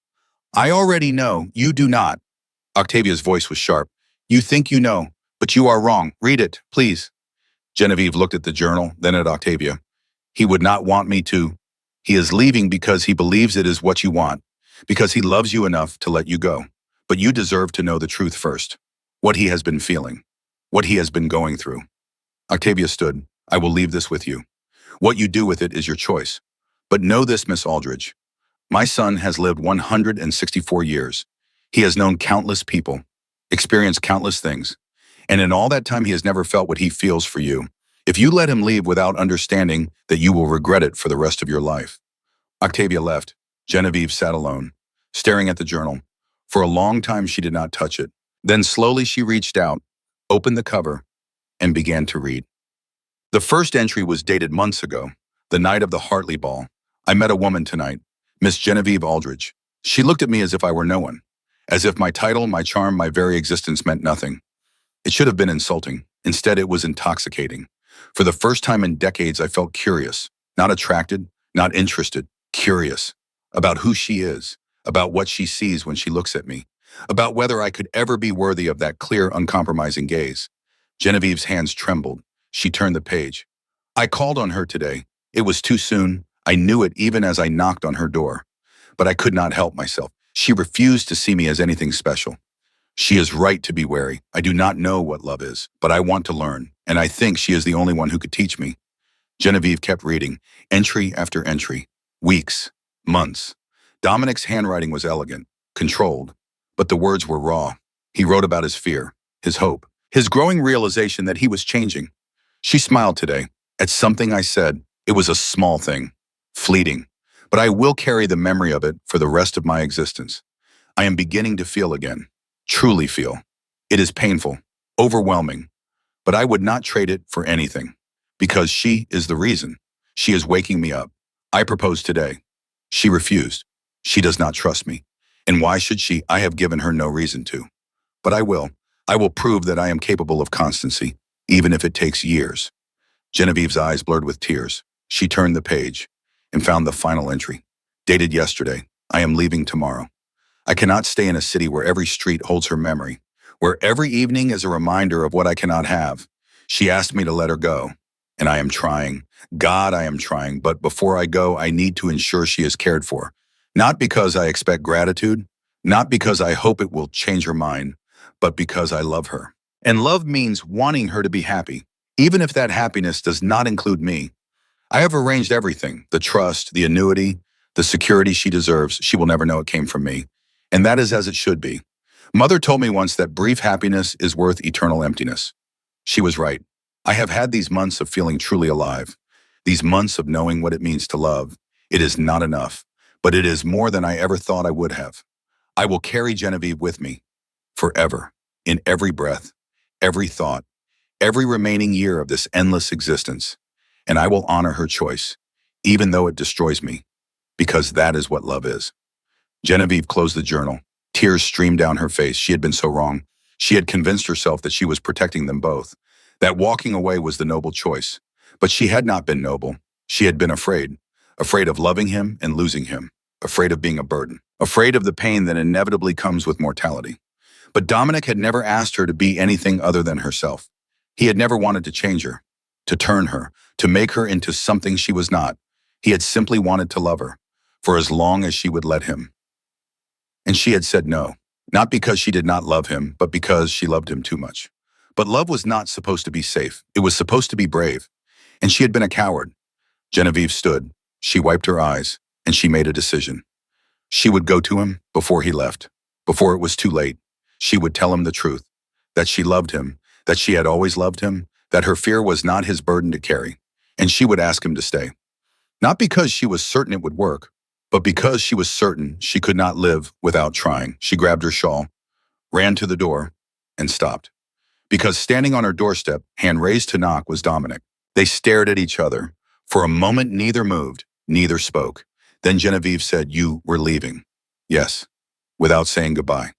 I already know, you do not. Octavia's voice was sharp. You think you know, but you are wrong. Read it, please. Genevieve looked at the journal, then at Octavia. He would not want me to. He is leaving because he believes it is what you want, because he loves you enough to let you go. But you deserve to know the truth first. What he has been feeling. What he has been going through. Octavia stood. I will leave this with you. What you do with it is your choice. But know this, Miss Aldridge. My son has lived 164 years. He has known countless people, experienced countless things, and in all that time he has never felt what he feels for you. If you let him leave without understanding that you will regret it for the rest of your life. Octavia left. Genevieve sat alone, staring at the journal. For a long time she did not touch it. Then slowly she reached out, opened the cover, and began to read. The first entry was dated months ago, the night of the Hartley ball. I met a woman tonight, Miss Genevieve Aldridge. She looked at me as if I were no one, as if my title, my charm, my very existence meant nothing. It should have been insulting. Instead, it was intoxicating. For the first time in decades, I felt curious, not attracted, not interested, curious about who she is, about what she sees when she looks at me, about whether I could ever be worthy of that clear, uncompromising gaze. Genevieve's hands trembled. She turned the page. I called on her today. It was too soon. I knew it even as I knocked on her door. But I could not help myself. She refused to see me as anything special. She is right to be wary. I do not know what love is, but I want to learn, and I think she is the only one who could teach me. Genevieve kept reading, entry after entry, weeks, months. Dominic's handwriting was elegant, controlled, but the words were raw. He wrote about his fear, his hope, his growing realization that he was changing. She smiled today at something I said. It was a small thing, fleeting, but I will carry the memory of it for the rest of my existence. I am beginning to feel again, truly feel. It is painful, overwhelming, but I would not trade it for anything, because she is the reason. She is waking me up. I proposed today. She refused. She does not trust me. And why should she? I have given her no reason to. But I will. I will prove that I am capable of constancy, even if it takes years. Genevieve's eyes blurred with tears. She turned the page and found the final entry. Dated yesterday. I am leaving tomorrow. I cannot stay in a city where every street holds her memory, where every evening is a reminder of what I cannot have. She asked me to let her go, and I am trying. God, I am trying, but before I go, I need to ensure she is cared for. Not because I expect gratitude, not because I hope it will change her mind, but because I love her. And love means wanting her to be happy, even if that happiness does not include me. I have arranged everything, the trust, the annuity, the security she deserves. She will never know it came from me. And that is as it should be. Mother told me once that brief happiness is worth eternal emptiness. She was right. I have had these months of feeling truly alive, these months of knowing what it means to love. It is not enough, but it is more than I ever thought I would have. I will carry Genevieve with me, forever, in every breath, every thought, every remaining year of this endless existence. And I will honor her choice, even though it destroys me, because that is what love is. Genevieve closed the journal. Tears streamed down her face. She had been so wrong. She had convinced herself that she was protecting them both, that walking away was the noble choice. But she had not been noble. She had been afraid. Afraid of loving him and losing him. Afraid of being a burden. Afraid of the pain that inevitably comes with mortality. But Dominic had never asked her to be anything other than herself. He had never wanted to change her, to turn her, to make her into something she was not. He had simply wanted to love her, for as long as she would let him. And she had said no, not because she did not love him, but because she loved him too much. But love was not supposed to be safe. It was supposed to be brave. And she had been a coward. Genevieve stood. She wiped her eyes, and she made a decision. She would go to him before he left, before it was too late. She would tell him the truth, that she loved him, that she had always loved him, that her fear was not his burden to carry, and she would ask him to stay. Not because she was certain it would work, but because she was certain she could not live without trying. She grabbed her shawl, ran to the door, and stopped. Because standing on her doorstep, hand raised to knock, was Dominic. They stared at each other. For a moment, neither moved, neither spoke. Then Genevieve said, "You were leaving." "Yes," without saying goodbye.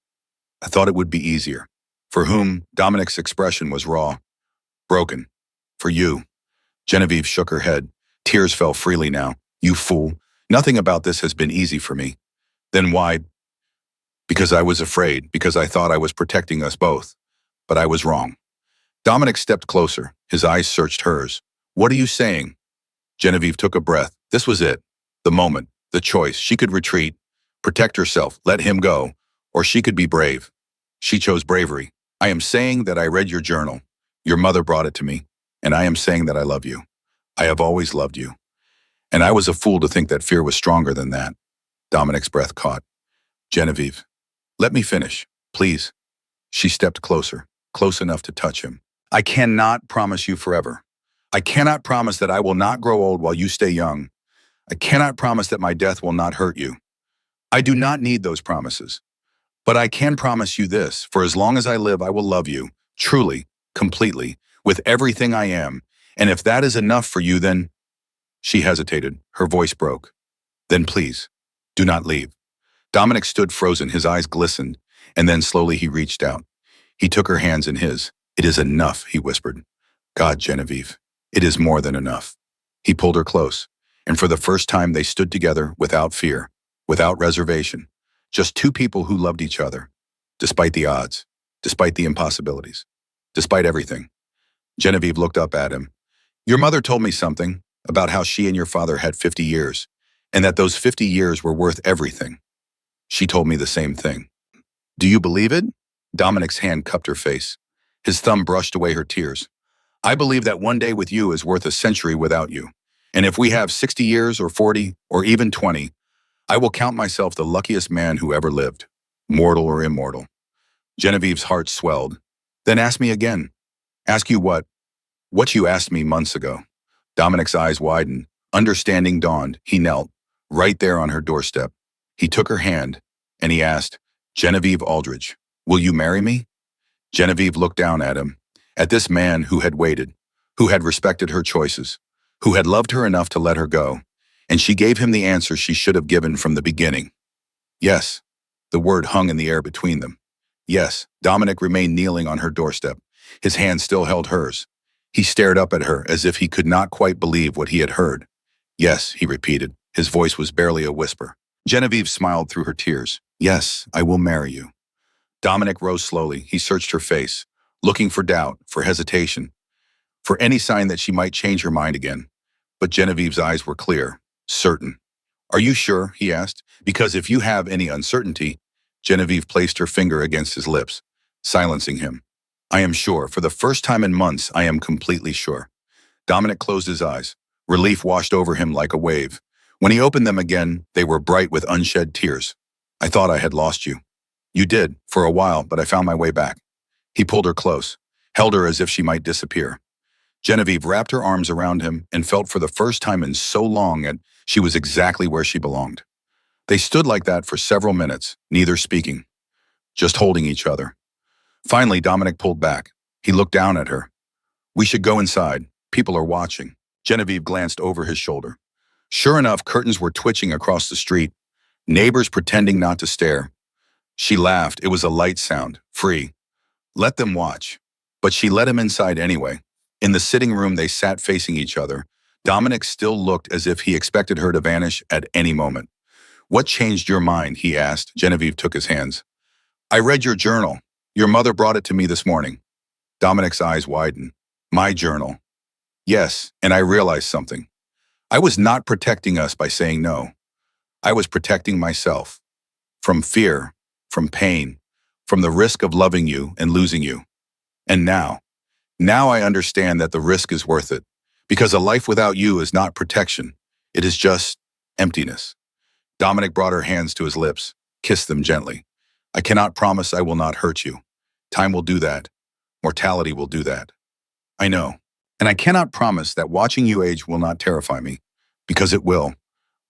"I thought it would be easier." For whom? Dominic's expression was raw, broken. "For you." Genevieve shook her head. Tears fell freely now. "You fool. Nothing about this has been easy for me." "Then why?" "Because I was afraid, because I thought I was protecting us both. But I was wrong." Dominic stepped closer. His eyes searched hers. "What are you saying?" Genevieve took a breath. This was it. The moment. The choice. She could retreat, protect herself, let him go, or she could be brave. She chose bravery. "I am saying that I read your journal. Your mother brought it to me, and I am saying that I love you. I have always loved you. And I was a fool to think that fear was stronger than that." Dominic's breath caught. "Genevieve, let me finish, please." She stepped closer, close enough to touch him. "I cannot promise you forever. I cannot promise that I will not grow old while you stay young. I cannot promise that my death will not hurt you. I do not need those promises. But I can promise you this, for as long as I live, I will love you, truly, completely, with everything I am. And if that is enough for you, then—" She hesitated. Her voice broke. "Then please, do not leave." Dominic stood frozen. His eyes glistened, and then slowly he reached out. He took her hands in his. "It is enough," he whispered. "God, Genevieve, it is more than enough." He pulled her close, and for the first time they stood together without fear, without reservation. Just two people who loved each other, despite the odds, despite the impossibilities, despite everything. Genevieve looked up at him. "Your mother told me something about how she and your father had 50 years, and that those 50 years were worth everything. She told me the same thing. Do you believe it?" Dominic's hand cupped her face. His thumb brushed away her tears. "I believe that one day with you is worth a century without you. And if we have 60 years or 40 or even 20, I will count myself the luckiest man who ever lived, mortal or immortal." Genevieve's heart swelled. "Then ask me again." "Ask you what?" "What you asked me months ago." Dominic's eyes widened. Understanding dawned. He knelt, right there on her doorstep. He took her hand, and he asked, "Genevieve Aldridge, will you marry me?" Genevieve looked down at him, at this man who had waited, who had respected her choices, who had loved her enough to let her go, and she gave him the answer she should have given from the beginning. Yes. The word hung in the air between them. Yes. Dominic remained kneeling on her doorstep. His hand still held hers. He stared up at her as if he could not quite believe what he had heard. "Yes," he repeated. His voice was barely a whisper. Genevieve smiled through her tears. "Yes, I will marry you." Dominic rose slowly. He searched her face, looking for doubt, for hesitation, for any sign that she might change her mind again. But Genevieve's eyes were clear, certain. "Are you sure?" he asked. "Because if you have any uncertainty—" Genevieve placed her finger against his lips, silencing him. "I am sure. For the first time in months, I am completely sure." Dominic closed his eyes. Relief washed over him like a wave. When he opened them again, they were bright with unshed tears. "I thought I had lost you." "You did, for a while, but I found my way back." He pulled her close, held her as if she might disappear. Genevieve wrapped her arms around him and felt for the first time in so long that she was exactly where she belonged. They stood like that for several minutes, neither speaking, just holding each other. Finally, Dominic pulled back. He looked down at her. "We should go inside. People are watching." Genevieve glanced over his shoulder. Sure enough, curtains were twitching across the street, neighbors pretending not to stare. She laughed. It was a light sound, free. Let them watch. But she let him inside anyway. In the sitting room, they sat facing each other. Dominic still looked as if he expected her to vanish at any moment. "What changed your mind?" he asked. Genevieve took his hands. "I read your journal. Your mother brought it to me this morning." Dominic's eyes widened. "My journal." "Yes, and I realized something. I was not protecting us by saying no. I was protecting myself. From fear, from pain, from the risk of loving you and losing you. And now I understand that the risk is worth it, Because a life without you is not protection. It is just emptiness. Dominic brought her hands to his lips, kissed them gently. I cannot promise I will not hurt you. Time will do that. Mortality will do that. I know. And I cannot promise that watching you age will not terrify me, because it will.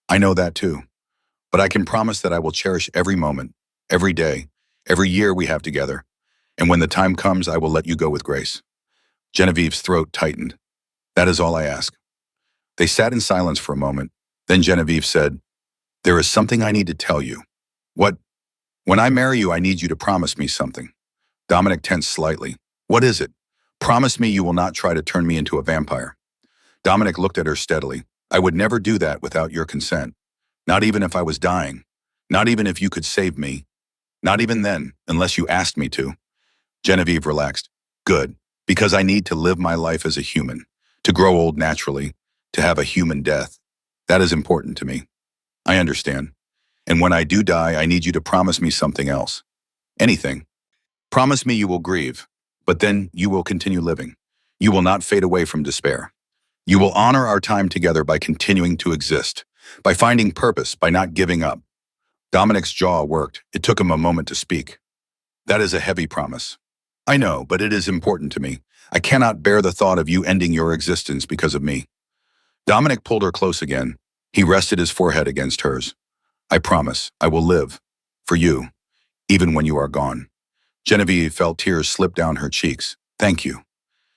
I know that too. But I can promise that I will cherish every moment, every day, every year we have together. And when the time comes, I will let you go with grace. Genevieve's throat tightened. That is all I ask. They sat in silence for a moment. Then Genevieve said, there is something I need to tell you. What? When I marry you, I need you to promise me something. Dominic tensed slightly. What is it? Promise me you will not try to turn me into a vampire. Dominic looked at her steadily. I would never do that without your consent. Not even if I was dying. Not even if you could save me. Not even then, unless you asked me to. Genevieve relaxed. Good, because I need to live my life as a human, to grow old naturally, to have a human death. That is important to me. I understand. And when I do die, I need you to promise me something else. Anything. Promise me you will grieve, but then you will continue living. You will not fade away from despair. You will honor our time together by continuing to exist, by finding purpose, by not giving up. Dominic's jaw worked. It took him a moment to speak. That is a heavy promise. I know, but it is important to me. I cannot bear the thought of you ending your existence because of me. Dominic pulled her close again. He rested his forehead against hers. I promise, I will live. For you, even when you are gone. Genevieve felt tears slip down her cheeks. Thank you.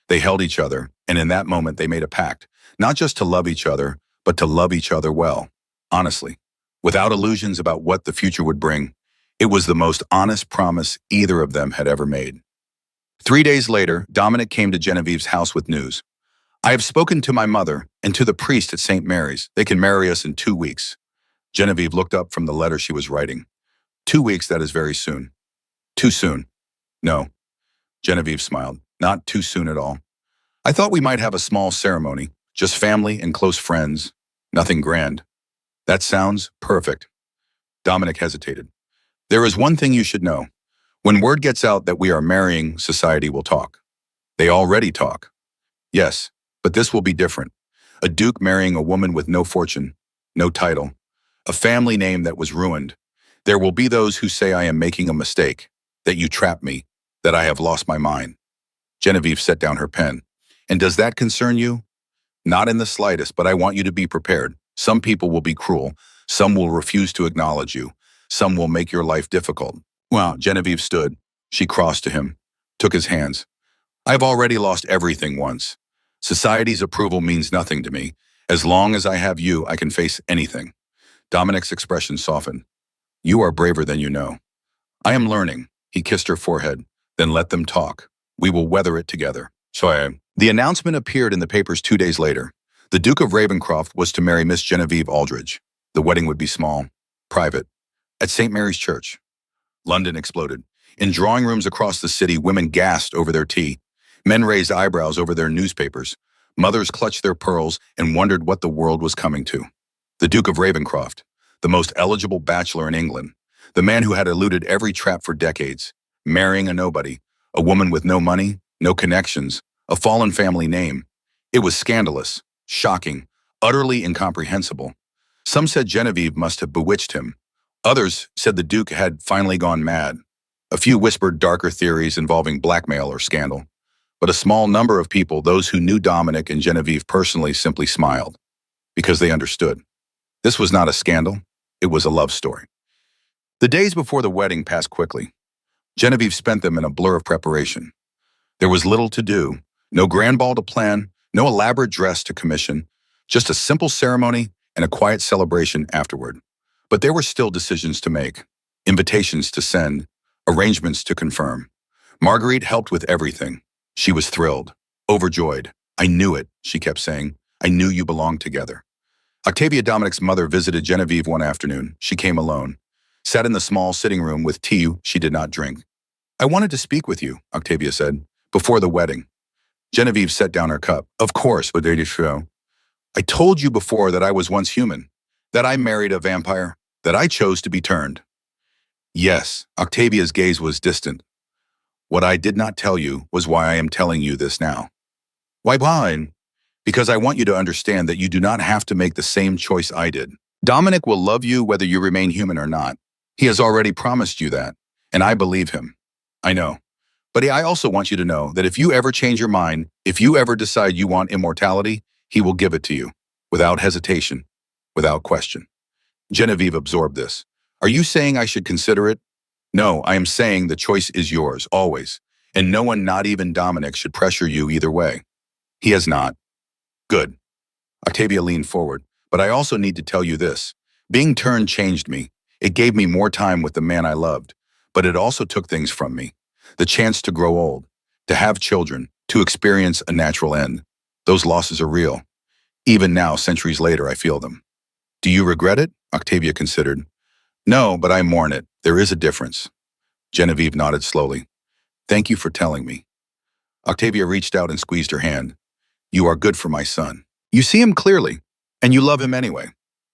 They held each other, and in that moment they made a pact, not just to love each other, but to love each other well, honestly, without illusions about what the future would bring. It was the most honest promise either of them had ever made. 3 days later, Dominic came to Genevieve's house with news. I have spoken to my mother and to the priest at St. Mary's. They can marry us in 2 weeks. Genevieve looked up from the letter she was writing. 2 weeks, that is very soon. Too soon. No. Genevieve smiled. Not too soon at all. I thought we might have a small ceremony, just family and close friends. Nothing grand. That sounds perfect. Dominic hesitated. There is one thing you should know. When word gets out that we are marrying, society will talk. They already talk. Yes, but this will be different. A duke marrying a woman with no fortune, no title, a family name that was ruined. There will be those who say I am making a mistake, that you trapped me, that I have lost my mind. Genevieve set down her pen. And does that concern you? Not in the slightest, but I want you to be prepared. Some people will be cruel. Some will refuse to acknowledge you. Some will make your life difficult. Well, Genevieve stood. She crossed to him, took his hands. I've already lost everything once. Society's approval means nothing to me. As long as I have you, I can face anything. Dominic's expression softened. You are braver than you know. I am learning. He kissed her forehead. Then let them talk. We will weather it together. The announcement appeared in the papers 2 days later. The Duke of Ravencroft was to marry Miss Genevieve Aldridge. The wedding would be small, private, at St. Mary's Church. London exploded. In drawing rooms across the city, women gasped over their tea. Men raised eyebrows over their newspapers. Mothers clutched their pearls and wondered what the world was coming to. The Duke of Ravencroft, the most eligible bachelor in England, the man who had eluded every trap for decades, marrying a nobody, a woman with no money, no connections, a fallen family name. It was scandalous, shocking, utterly incomprehensible. Some said Genevieve must have bewitched him. Others said the Duke had finally gone mad. A few whispered darker theories involving blackmail or scandal. But a small number of people, those who knew Dominic and Genevieve personally, simply smiled, because they understood. This was not a scandal, it was a love story. The days before the wedding passed quickly. Genevieve spent them in a blur of preparation. There was little to do, no grand ball to plan, no elaborate dress to commission, just a simple ceremony and a quiet celebration afterward. But there were still decisions to make, invitations to send, arrangements to confirm. Marguerite helped with everything. She was thrilled, overjoyed. I knew it, she kept saying. I knew you belonged together. Octavia, Dominic's mother, visited Genevieve one afternoon. She came alone, sat in the small sitting room with tea she did not drink. I wanted to speak with you, Octavia said, before the wedding. Genevieve set down her cup. Of course, but they show. I told you before that I was once human, that I married a vampire, that I chose to be turned. Yes, Octavia's gaze was distant. What I did not tell you was why I am telling you this now. Why blind? Because I want you to understand that you do not have to make the same choice I did. Dominic will love you whether you remain human or not. He has already promised you that, and I believe him. I know. But I also want you to know that if you ever change your mind, if you ever decide you want immortality, he will give it to you, without hesitation, without question. Genevieve absorbed this. Are you saying I should consider it? No, I am saying the choice is yours, always. And no one, not even Dominic, should pressure you either way. He has not. Good. Octavia leaned forward. But I also need to tell you this. Being turned changed me. It gave me more time with the man I loved. But it also took things from me. The chance to grow old, to have children, to experience a natural end. Those losses are real. Even now, centuries later, I feel them. Do you regret it? Octavia considered. No, but I mourn it. There is a difference. Genevieve nodded slowly. Thank you for telling me. Octavia reached out and squeezed her hand. You are good for my son. You see him clearly, and you love him anyway.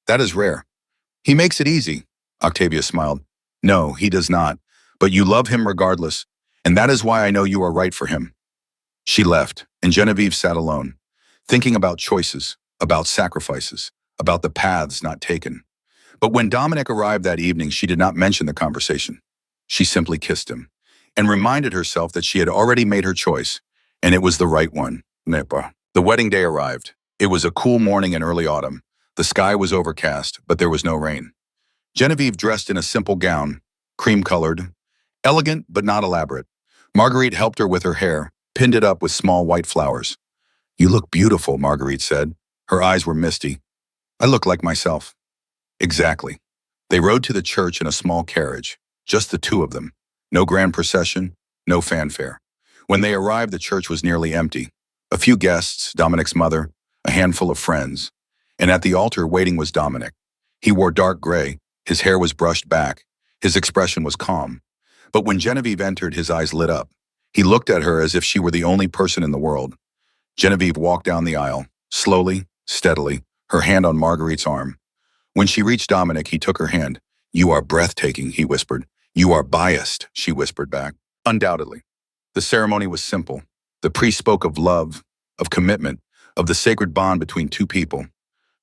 That is rare. He makes it easy. Octavia smiled. No, he does not. But you love him regardless, and that is why I know you are right for him. She left, and Genevieve sat alone, thinking about choices, about sacrifices, about the paths not taken. But when Dominic arrived that evening, she did not mention the conversation. She simply kissed him and reminded herself that she had already made her choice, and it was the right one. Nepa. The wedding day arrived. It was a cool morning in early autumn. The sky was overcast, but there was no rain. Genevieve dressed in a simple gown, cream-colored, elegant but not elaborate. Marguerite helped her with her hair, pinned it up with small white flowers. You look beautiful, Marguerite said. Her eyes were misty. I look like myself. Exactly. They rode to the church in a small carriage, just the two of them. No grand procession, no fanfare. When they arrived, the church was nearly empty. A few guests, Dominic's mother, a handful of friends. And at the altar waiting was Dominic. He wore dark gray, his hair was brushed back, his expression was calm. But when Genevieve entered, his eyes lit up. He looked at her as if she were the only person in the world. Genevieve walked down the aisle, slowly, steadily, her hand on Marguerite's arm. When she reached Dominic, he took her hand. You are breathtaking, he whispered. You are biased, she whispered back. Undoubtedly. The ceremony was simple. The priest spoke of love, of commitment, of the sacred bond between two people.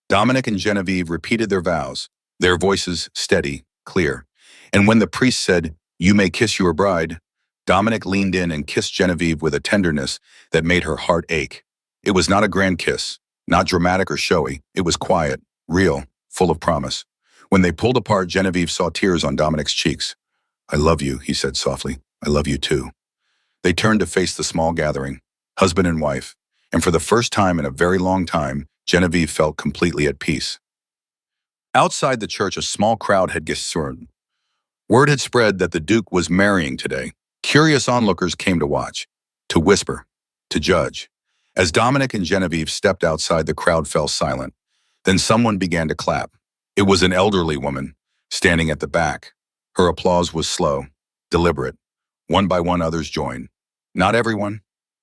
Dominic and Genevieve repeated their vows, their voices steady, clear. And when the priest said, You may kiss your bride, Dominic leaned in and kissed Genevieve with a tenderness that made her heart ache. It was not a grand kiss, not dramatic or showy. It was quiet, real, full of promise. When they pulled apart, Genevieve saw tears on Dominic's cheeks. I love you, he said softly. I love you too. They turned to face the small gathering, husband and wife, and for the first time in a very long time, Genevieve felt completely at peace. Outside the church, a small crowd had gathered. Word had spread that the Duke was marrying today. Curious onlookers came to watch, to whisper, to judge. As Dominic and Genevieve stepped outside, the crowd fell silent. Then someone began to clap. It was an elderly woman, standing at the back. Her applause was slow, deliberate. One by one, others joined. Not everyone,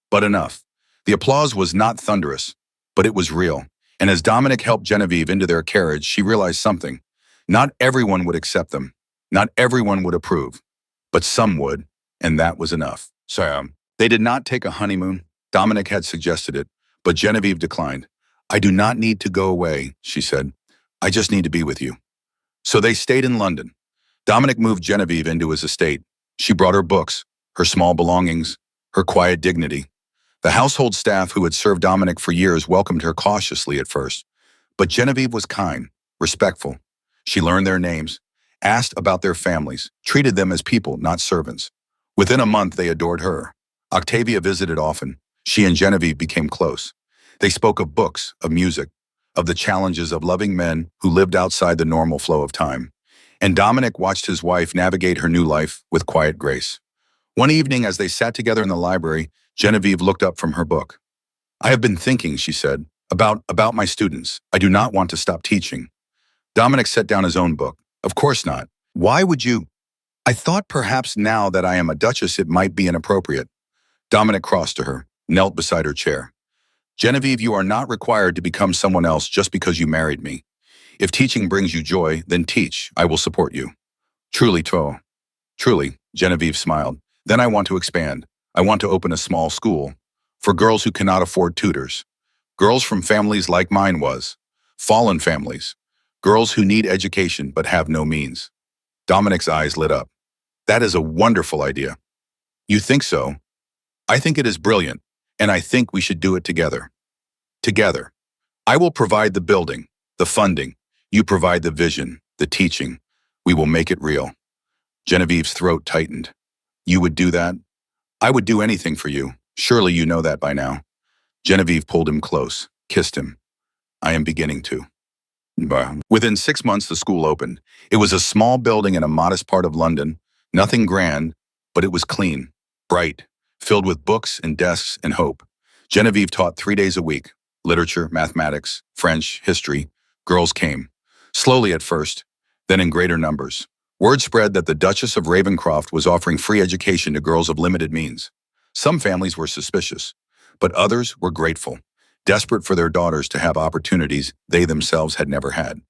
but enough. The applause was not thunderous, but it was real. And as Dominic helped Genevieve into their carriage, she realized something. Not everyone would accept them. Not everyone would approve. But some would, and that was enough. So, they did not take a honeymoon. Dominic had suggested it, but Genevieve declined. I do not need to go away, she said. I just need to be with you. So they stayed in London. Dominic moved Genevieve into his estate. She brought her books, her small belongings, her quiet dignity. The household staff who had served Dominic for years welcomed her cautiously at first. But Genevieve was kind, respectful. She learned their names, asked about their families, treated them as people, not servants. Within a month, they adored her. Octavia visited often. She and Genevieve became close. They spoke of books, of music, of the challenges of loving men who lived outside the normal flow of time. And Dominic watched his wife navigate her new life with quiet grace. One evening, as they sat together in the library, Genevieve looked up from her book. I have been thinking, she said, about my students. I do not want to stop teaching. Dominic set down his own book. Of course not. Why would you? I thought perhaps now that I am a duchess, it might be inappropriate. Dominic crossed to her, knelt beside her chair. Genevieve, you are not required to become someone else just because you married me. If teaching brings you joy, then teach. I will support you. Truly, Truly, Genevieve smiled. Then I want to expand. I want to open a small school for girls who cannot afford tutors. Girls from families like mine was. Fallen families. Girls who need education but have no means. Dominic's eyes lit up. That is a wonderful idea. You think so? I think it is brilliant, and I think we should do it together. Together. I will provide the building, the funding. You provide the vision, the teaching. We will make it real. Genevieve's throat tightened. You would do that? I would do anything for you. Surely you know that by now. Genevieve pulled him close, kissed him. I am beginning to. Within 6 months, the school opened. It was a small building in a modest part of London. Nothing grand, but it was clean, bright, filled with books and desks and hope. Genevieve taught 3 days a week. Literature, mathematics, French, history. Girls came. Slowly at first, then in greater numbers. Word spread that the Duchess of Ravencroft was offering free education to girls of limited means. Some families were suspicious, but others were grateful, desperate for their daughters to have opportunities they themselves had never had.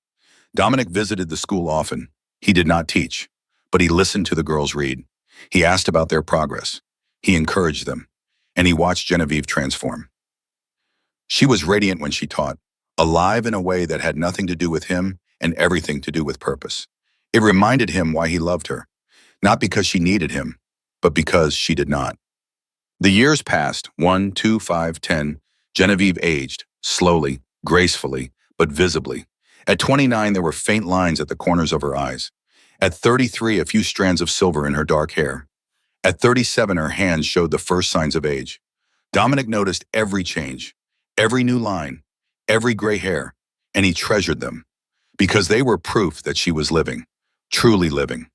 Dominic visited the school often. He did not teach, but he listened to the girls read. He asked about their progress. He encouraged them, and he watched Genevieve transform. She was radiant when she taught, alive in a way that had nothing to do with him and everything to do with purpose. It reminded him why he loved her, not because she needed him, but because she did not. The years passed, 1, 2, 5, 10. Genevieve aged, slowly, gracefully, but visibly. At 29, there were faint lines at the corners of her eyes. At 33, a few strands of silver in her dark hair. At 37, her hands showed the first signs of age. Dominic noticed every change, every new line, every gray hair, and he treasured them, because they were proof that she was living, truly living,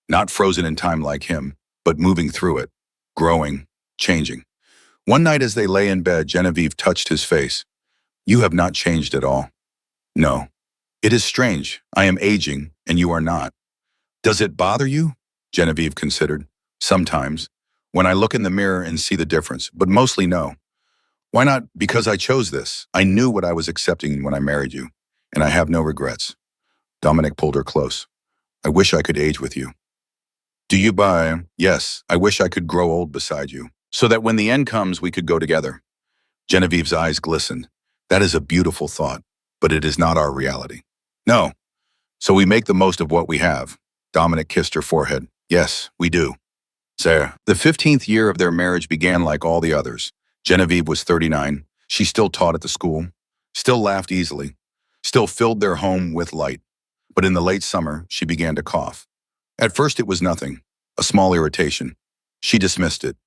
not frozen in time like him, but moving through it, growing, changing. One night as they lay in bed, Genevieve touched his face. You have not changed at all. No. It is strange. I am aging, and you are not. Does it bother you? Genevieve considered. Sometimes, when I look in the mirror and see the difference, but mostly no. Why not? Because I chose this. I knew what I was accepting when I married you, and I have no regrets. Dominic pulled her close. I wish I could age with you. Do you buy? Yes, I wish I could grow old beside you, so that when the end comes, we could go together. Genevieve's eyes glistened. That is a beautiful thought, but it is not our reality. No. So we make the most of what we have. Dominic kissed her forehead. Yes, we do. Sarah. The 15th year of their marriage began like all the others. Genevieve was 39. She still taught at the school, still laughed easily, still filled their home with light. But in the late summer, she began to cough. At first, it was nothing, a small irritation. She dismissed it,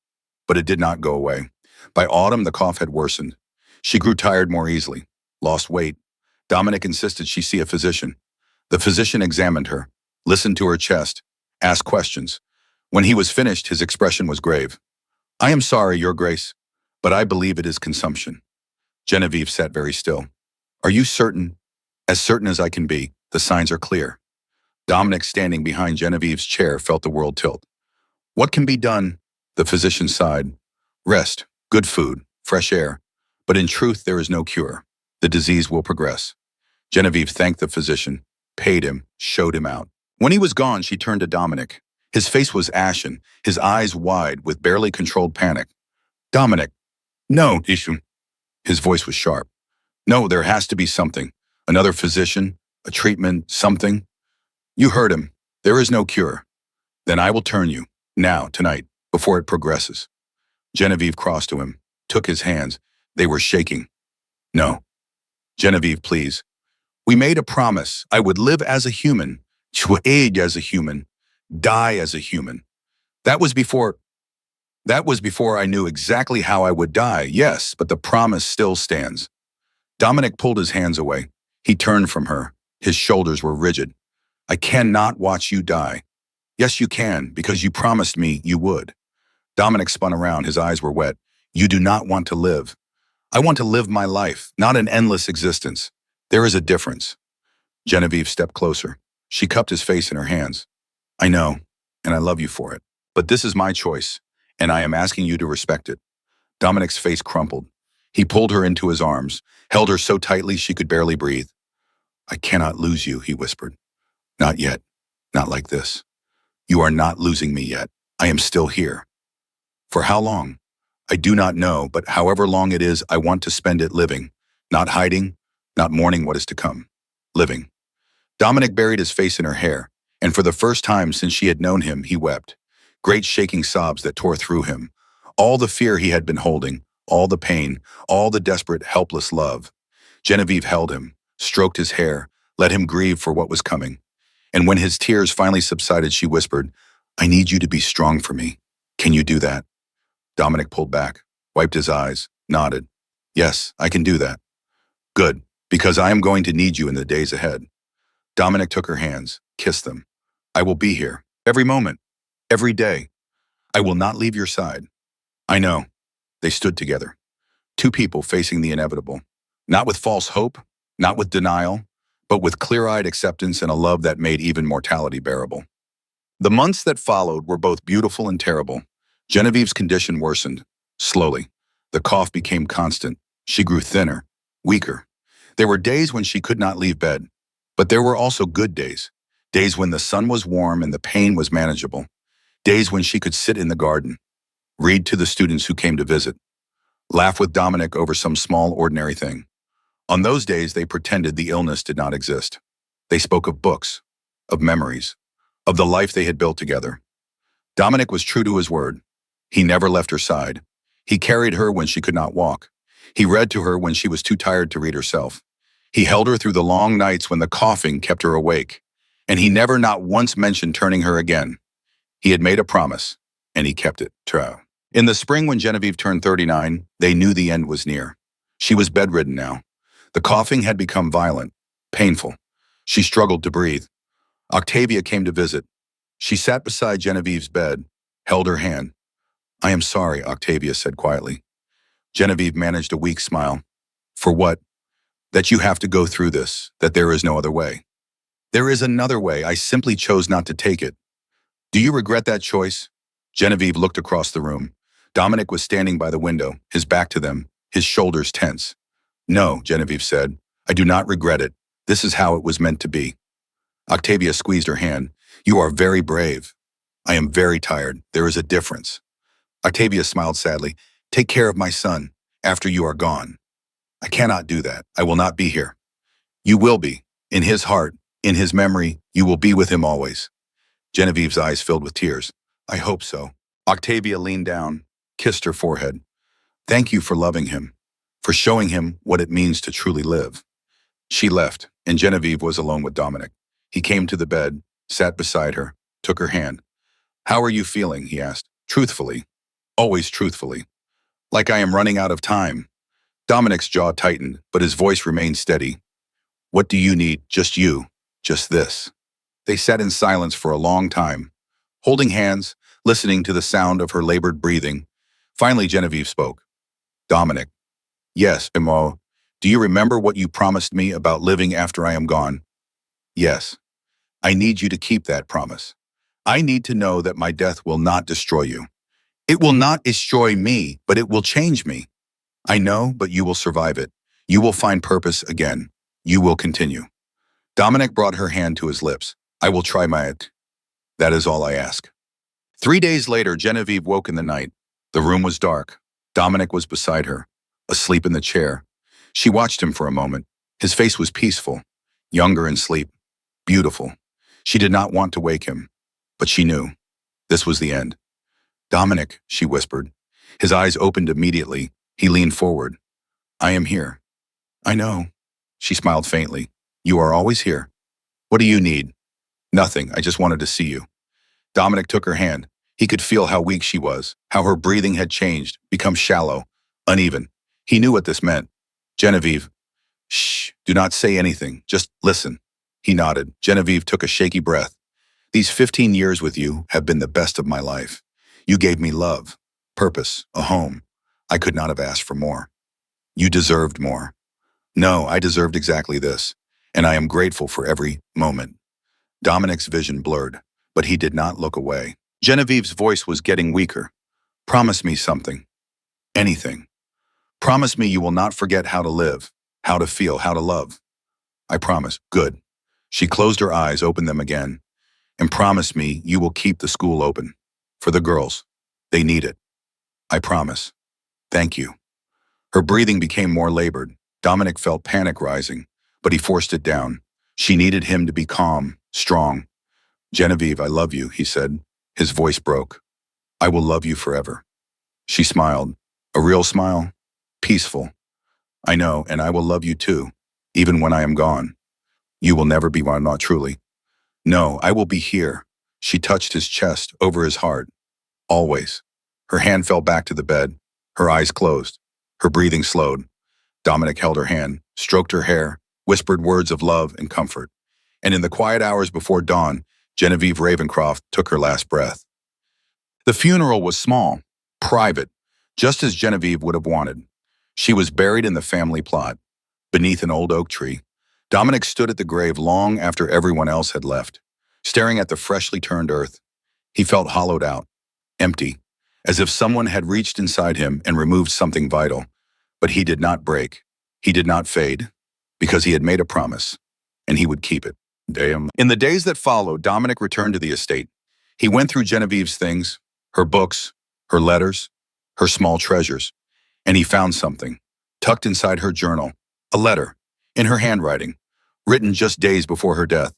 but it did not go away. By autumn, the cough had worsened. She grew tired more easily, lost weight. Dominic insisted she see a physician. The physician examined her, listened to her chest, asked questions. When he was finished, his expression was grave. I am sorry, Your Grace, but I believe it is consumption. Genevieve sat very still. Are you certain? As certain as I can be. The signs are clear. Dominic, standing behind Genevieve's chair, felt the world tilt. What can be done? The physician sighed. Rest, good food, fresh air. But in truth, there is no cure. The disease will progress. Genevieve thanked the physician, paid him, showed him out. When he was gone, she turned to Dominic. His face was ashen, his eyes wide with barely controlled panic. Dominic, no, Ishu. His voice was sharp. No, there has to be something. Another physician, a treatment, something. You heard him. There is no cure. Then I will turn you, now, tonight, before it progresses. Genevieve crossed to him, took his hands. They were shaking. No. Genevieve, please. We made a promise. I would live as a human, to age as a human, die as a human. That was before I knew exactly how I would die, yes, but the promise still stands. Dominic pulled his hands away. He turned from her. His shoulders were rigid. I cannot watch you die. Yes, you can, because you promised me you would. Dominic spun around. His eyes were wet. You do not want to live. I want to live my life, not an endless existence. There is a difference. Genevieve stepped closer. She cupped his face in her hands. I know, and I love you for it. But this is my choice, and I am asking you to respect it. Dominic's face crumpled. He pulled her into his arms, held her so tightly she could barely breathe. I cannot lose you, he whispered. Not yet. Not like this. You are not losing me yet. I am still here. For how long? I do not know, but however long it is, I want to spend it living, Not hiding, not mourning what is to come. Living. Dominic buried his face in her hair, and for the first time since she had known him, he wept. Great shaking sobs that tore through him. All the fear he had been holding, all the pain, all the desperate, helpless love. Genevieve held him, stroked his hair, let him grieve for what was coming. And when his tears finally subsided, she whispered, "I need you to be strong for me. Can you do that?" Dominic pulled back, wiped his eyes, nodded. "Yes, I can do that." "Good, because I am going to need you in the days ahead." Dominic took her hands, kissed them. "I will be here, every moment, every day. I will not leave your side." "I know." They stood together. Two people facing the inevitable. Not with false hope, not with denial, but with clear-eyed acceptance and a love that made even mortality bearable. The months that followed were both beautiful and terrible. Genevieve's condition worsened, slowly. The cough became constant. She grew thinner, weaker. There were days when she could not leave bed, but there were also good days. Days when the sun was warm and the pain was manageable. Days when she could sit in the garden, read to the students who came to visit, laugh with Dominic over some small, ordinary thing. On those days, they pretended the illness did not exist. They spoke of books, of memories, of the life they had built together. Dominic was true to his word. He never left her side. He carried her when she could not walk. He read to her when she was too tired to read herself. He held her through the long nights when the coughing kept her awake. And he never not once mentioned turning her again. He had made a promise, and he kept it true. In the spring when Genevieve turned 39, they knew the end was near. She was bedridden now. The coughing had become violent, painful. She struggled to breathe. Octavia came to visit. She sat beside Genevieve's bed, held her hand. "I am sorry," Octavia said quietly. Genevieve managed a weak smile. "For what?" "That you have to go through this, that there is no other way." "There is another way. I simply chose not to take it." "Do you regret that choice?" Genevieve looked across the room. Dominic was standing by the window, his back to them, his shoulders tense. "No," Genevieve said. "I do not regret it. This is how it was meant to be." Octavia squeezed her hand. "You are very brave." "I am very tired. There is a difference." Octavia smiled sadly. "Take care of my son after you are gone." "I cannot do that. I will not be here." "You will be. In his heart, in his memory, you will be with him always." Genevieve's eyes filled with tears. "I hope so." Octavia leaned down, kissed her forehead. "Thank you for loving him, for showing him what it means to truly live." She left, and Genevieve was alone with Dominic. He came to the bed, sat beside her, took her hand. "How are you feeling?" he asked. "Truthfully. Always truthfully." "Like I am running out of time." Dominic's jaw tightened, but his voice remained steady. "What do you need? Just you. Just this." They sat in silence for a long time, holding hands, listening to the sound of her labored breathing. Finally, Genevieve spoke. "Dominic." "Yes, Imo. Do you remember what you promised me about living after I am gone?" "Yes. I need you to keep that promise. I need to know that my death will not destroy you. It will not destroy me, but it will change me. I know, but you will survive it. You will find purpose again. You will continue." Dominic brought her hand to his lips. "I will try my it. That is all I ask." 3 days later, Genevieve woke in the night. The room was dark. Dominic was beside her, asleep in the chair. She watched him for a moment. His face was peaceful, younger in sleep, beautiful. She did not want to wake him, but she knew. This was the end. "Dominic," she whispered. His eyes opened immediately. He leaned forward. "I am here." "I know." She smiled faintly. "You are always here." "What do you need?" "Nothing. I just wanted to see you." Dominic took her hand. He could feel how weak she was, how her breathing had changed, become shallow, uneven. He knew what this meant. "Genevieve." "Shh, do not say anything. Just listen." He nodded. Genevieve took a shaky breath. "These 15 years with you have been the best of my life. You gave me love, purpose, a home. I could not have asked for more. You deserved more." "No, I deserved exactly this, and I am grateful for every moment." Dominic's vision blurred, but he did not look away. Genevieve's voice was getting weaker. "Promise me something. Anything. Promise me you will not forget how to live, how to feel, how to love." "I promise." "Good." She closed her eyes, opened them again. "And promise me you will keep the school open. For the girls. They need it." "I promise." "Thank you." Her breathing became more labored. Dominic felt panic rising, but he forced it down. She needed him to be calm, strong. "Genevieve, I love you," he said. His voice broke. "I will love you forever." She smiled. A real smile. Peaceful. "I know, and I will love you too, even when I am gone. You will never be one, not truly." "No, I will be here." She touched his chest, over his heart. "Always." Her hand fell back to the bed. Her eyes closed. Her breathing slowed. Dominic held her hand, stroked her hair, whispered words of love and comfort. And in the quiet hours before dawn, Genevieve Ravencroft took her last breath. The funeral was small, private, just as Genevieve would have wanted. She was buried in the family plot, beneath an old oak tree. Dominic stood at the grave long after everyone else had left, staring at the freshly turned earth. He felt hollowed out, empty, as if someone had reached inside him and removed something vital. But he did not break. He did not fade, because he had made a promise, and he would keep it. Damn. In the days that followed, Dominic returned to the estate. He went through Genevieve's things, her books, her letters, her small treasures, and he found something, tucked inside her journal, a letter, in her handwriting, written just days before her death.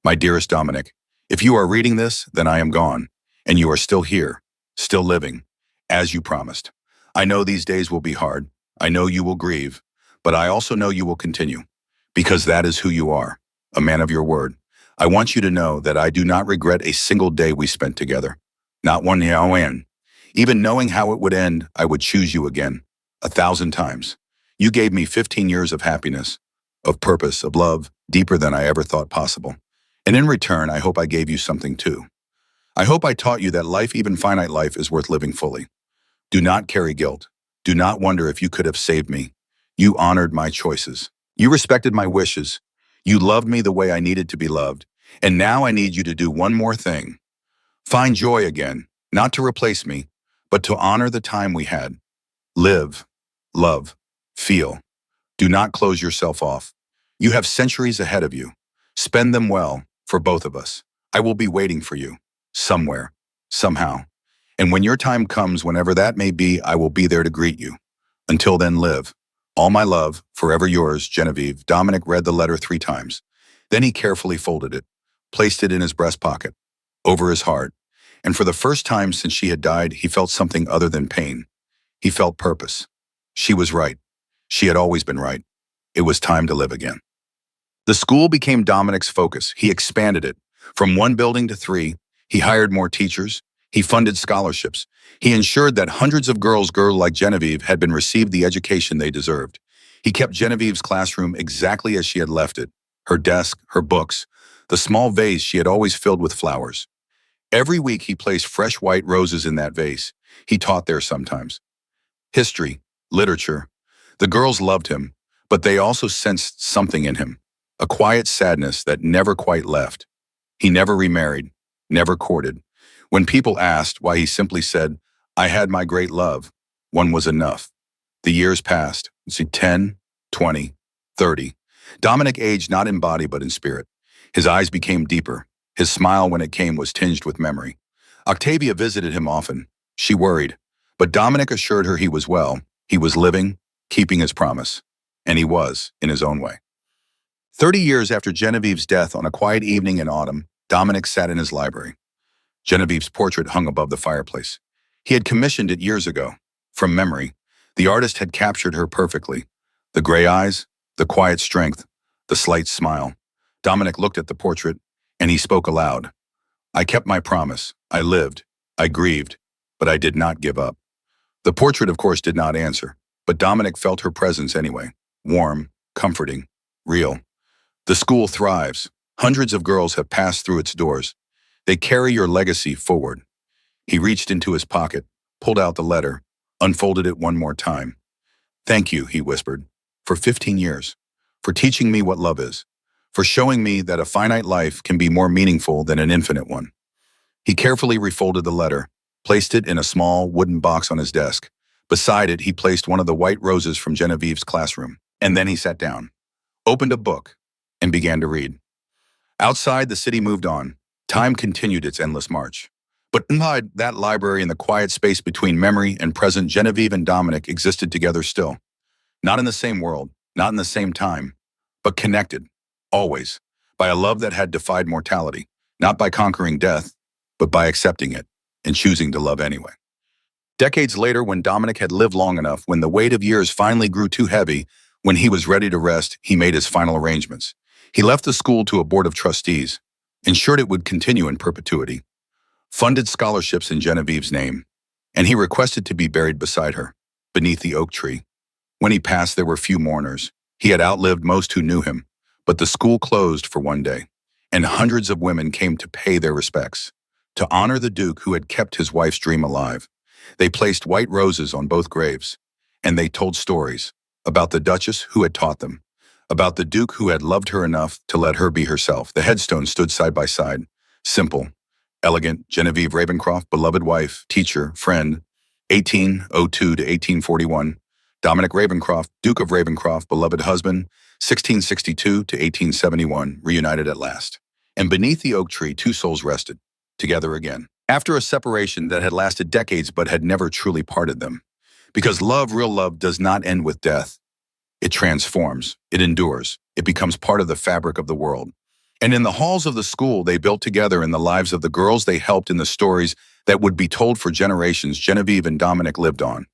"My dearest Dominic, if you are reading this, then I am gone, and you are still here, still living, as you promised. I know these days will be hard. I know you will grieve, but I also know you will continue, because that is who you are, a man of your word. I want you to know that I do not regret a single day we spent together. Not one in. Even knowing how it would end, I would choose you again, 1,000 times. You gave me 15 years of happiness, of purpose, of love, deeper than I ever thought possible. And in return, I hope I gave you something too. I hope I taught you that life, even finite life, is worth living fully. Do not carry guilt. Do not wonder if you could have saved me. You honored my choices. You respected my wishes. You loved me the way I needed to be loved. And now I need you to do one more thing. Find joy again, not to replace me, but to honor the time we had. Live, love, feel. Do not close yourself off. You have centuries ahead of you. Spend them well, for both of us. I will be waiting for you, somewhere, somehow. And when your time comes, whenever that may be, I will be there to greet you. Until then, live. All my love, forever yours, Genevieve." Dominic read the letter 3 times. Then he carefully folded it, placed it in his breast pocket, over his heart. And for the first time since she had died, he felt something other than pain. He felt purpose. She was right. She had always been right. It was time to live again. The school became Dominic's focus. He expanded it. From 1 building to 3, he hired more teachers. He funded scholarships. He ensured that hundreds of girls like Genevieve had been received the education they deserved. He kept Genevieve's classroom exactly as she had left it, her desk, her books, the small vase she had always filled with flowers. Every week he placed fresh white roses in that vase. He taught there sometimes. History, literature. The girls loved him, but they also sensed something in him, a quiet sadness that never quite left. He never remarried, never courted. When people asked why, he simply said, "I had my great love. One was enough." The years passed. 10, 20, 30. Dominic aged not in body but in spirit. His eyes became deeper. His smile, when it came, was tinged with memory. Octavia visited him often. She worried, but Dominic assured her he was well. He was living, keeping his promise. And he was, in his own way. 30 years after Genevieve's death, on a quiet evening in autumn, Dominic sat in his library. Genevieve's portrait hung above the fireplace. He had commissioned it years ago. From memory, the artist had captured her perfectly. The gray eyes, the quiet strength, the slight smile. Dominic looked at the portrait, and he spoke aloud. "I kept my promise. I lived. I grieved. But I did not give up." The portrait, of course, did not answer, but Dominic felt her presence anyway. Warm, comforting, real. The school thrives. Hundreds of girls have passed through its doors. They carry your legacy forward. He reached into his pocket, pulled out the letter, unfolded it one more time. "Thank you," he whispered, "for 15 years, for teaching me what love is, for showing me that a finite life can be more meaningful than an infinite one." He carefully refolded the letter, placed it in a small wooden box on his desk. Beside it, he placed one of the white roses from Genevieve's classroom. And then he sat down, opened a book, and began to read. Outside, the city moved on. Time continued its endless march. But inside that library, in the quiet space between memory and present, Genevieve and Dominic existed together still. Not in the same world, not in the same time, but connected, always, by a love that had defied mortality, not by conquering death, but by accepting it and choosing to love anyway. Decades later, when Dominic had lived long enough, when the weight of years finally grew too heavy, when he was ready to rest, he made his final arrangements. He left the school to a board of trustees, ensured it would continue in perpetuity, funded scholarships in Genevieve's name, and he requested to be buried beside her, beneath the oak tree. When he passed, there were few mourners. He had outlived most who knew him, but the school closed for one day, and hundreds of women came to pay their respects, to honor the Duke who had kept his wife's dream alive. They placed white roses on both graves, and they told stories about the Duchess who had taught them, about the Duke who had loved her enough to let her be herself. The headstones stood side by side, simple, elegant. Genevieve Ravencroft, beloved wife, teacher, friend, 1802 to 1841. Dominic Ravencroft, Duke of Ravencroft, beloved husband, 1662 to 1871, reunited at last. And beneath the oak tree, two souls rested, together again, after a separation that had lasted decades but had never truly parted them. Because love, real love, does not end with death. It transforms, it endures, it becomes part of the fabric of the world. And in the halls of the school they built together, in the lives of the girls they helped, in the stories that would be told for generations, Genevieve and Dominic lived on.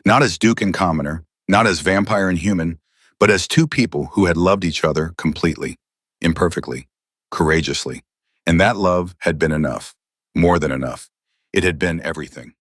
Not as Duke and commoner, not as vampire and human, but as two people who had loved each other completely, imperfectly, courageously. And that love had been enough, more than enough. It had been everything.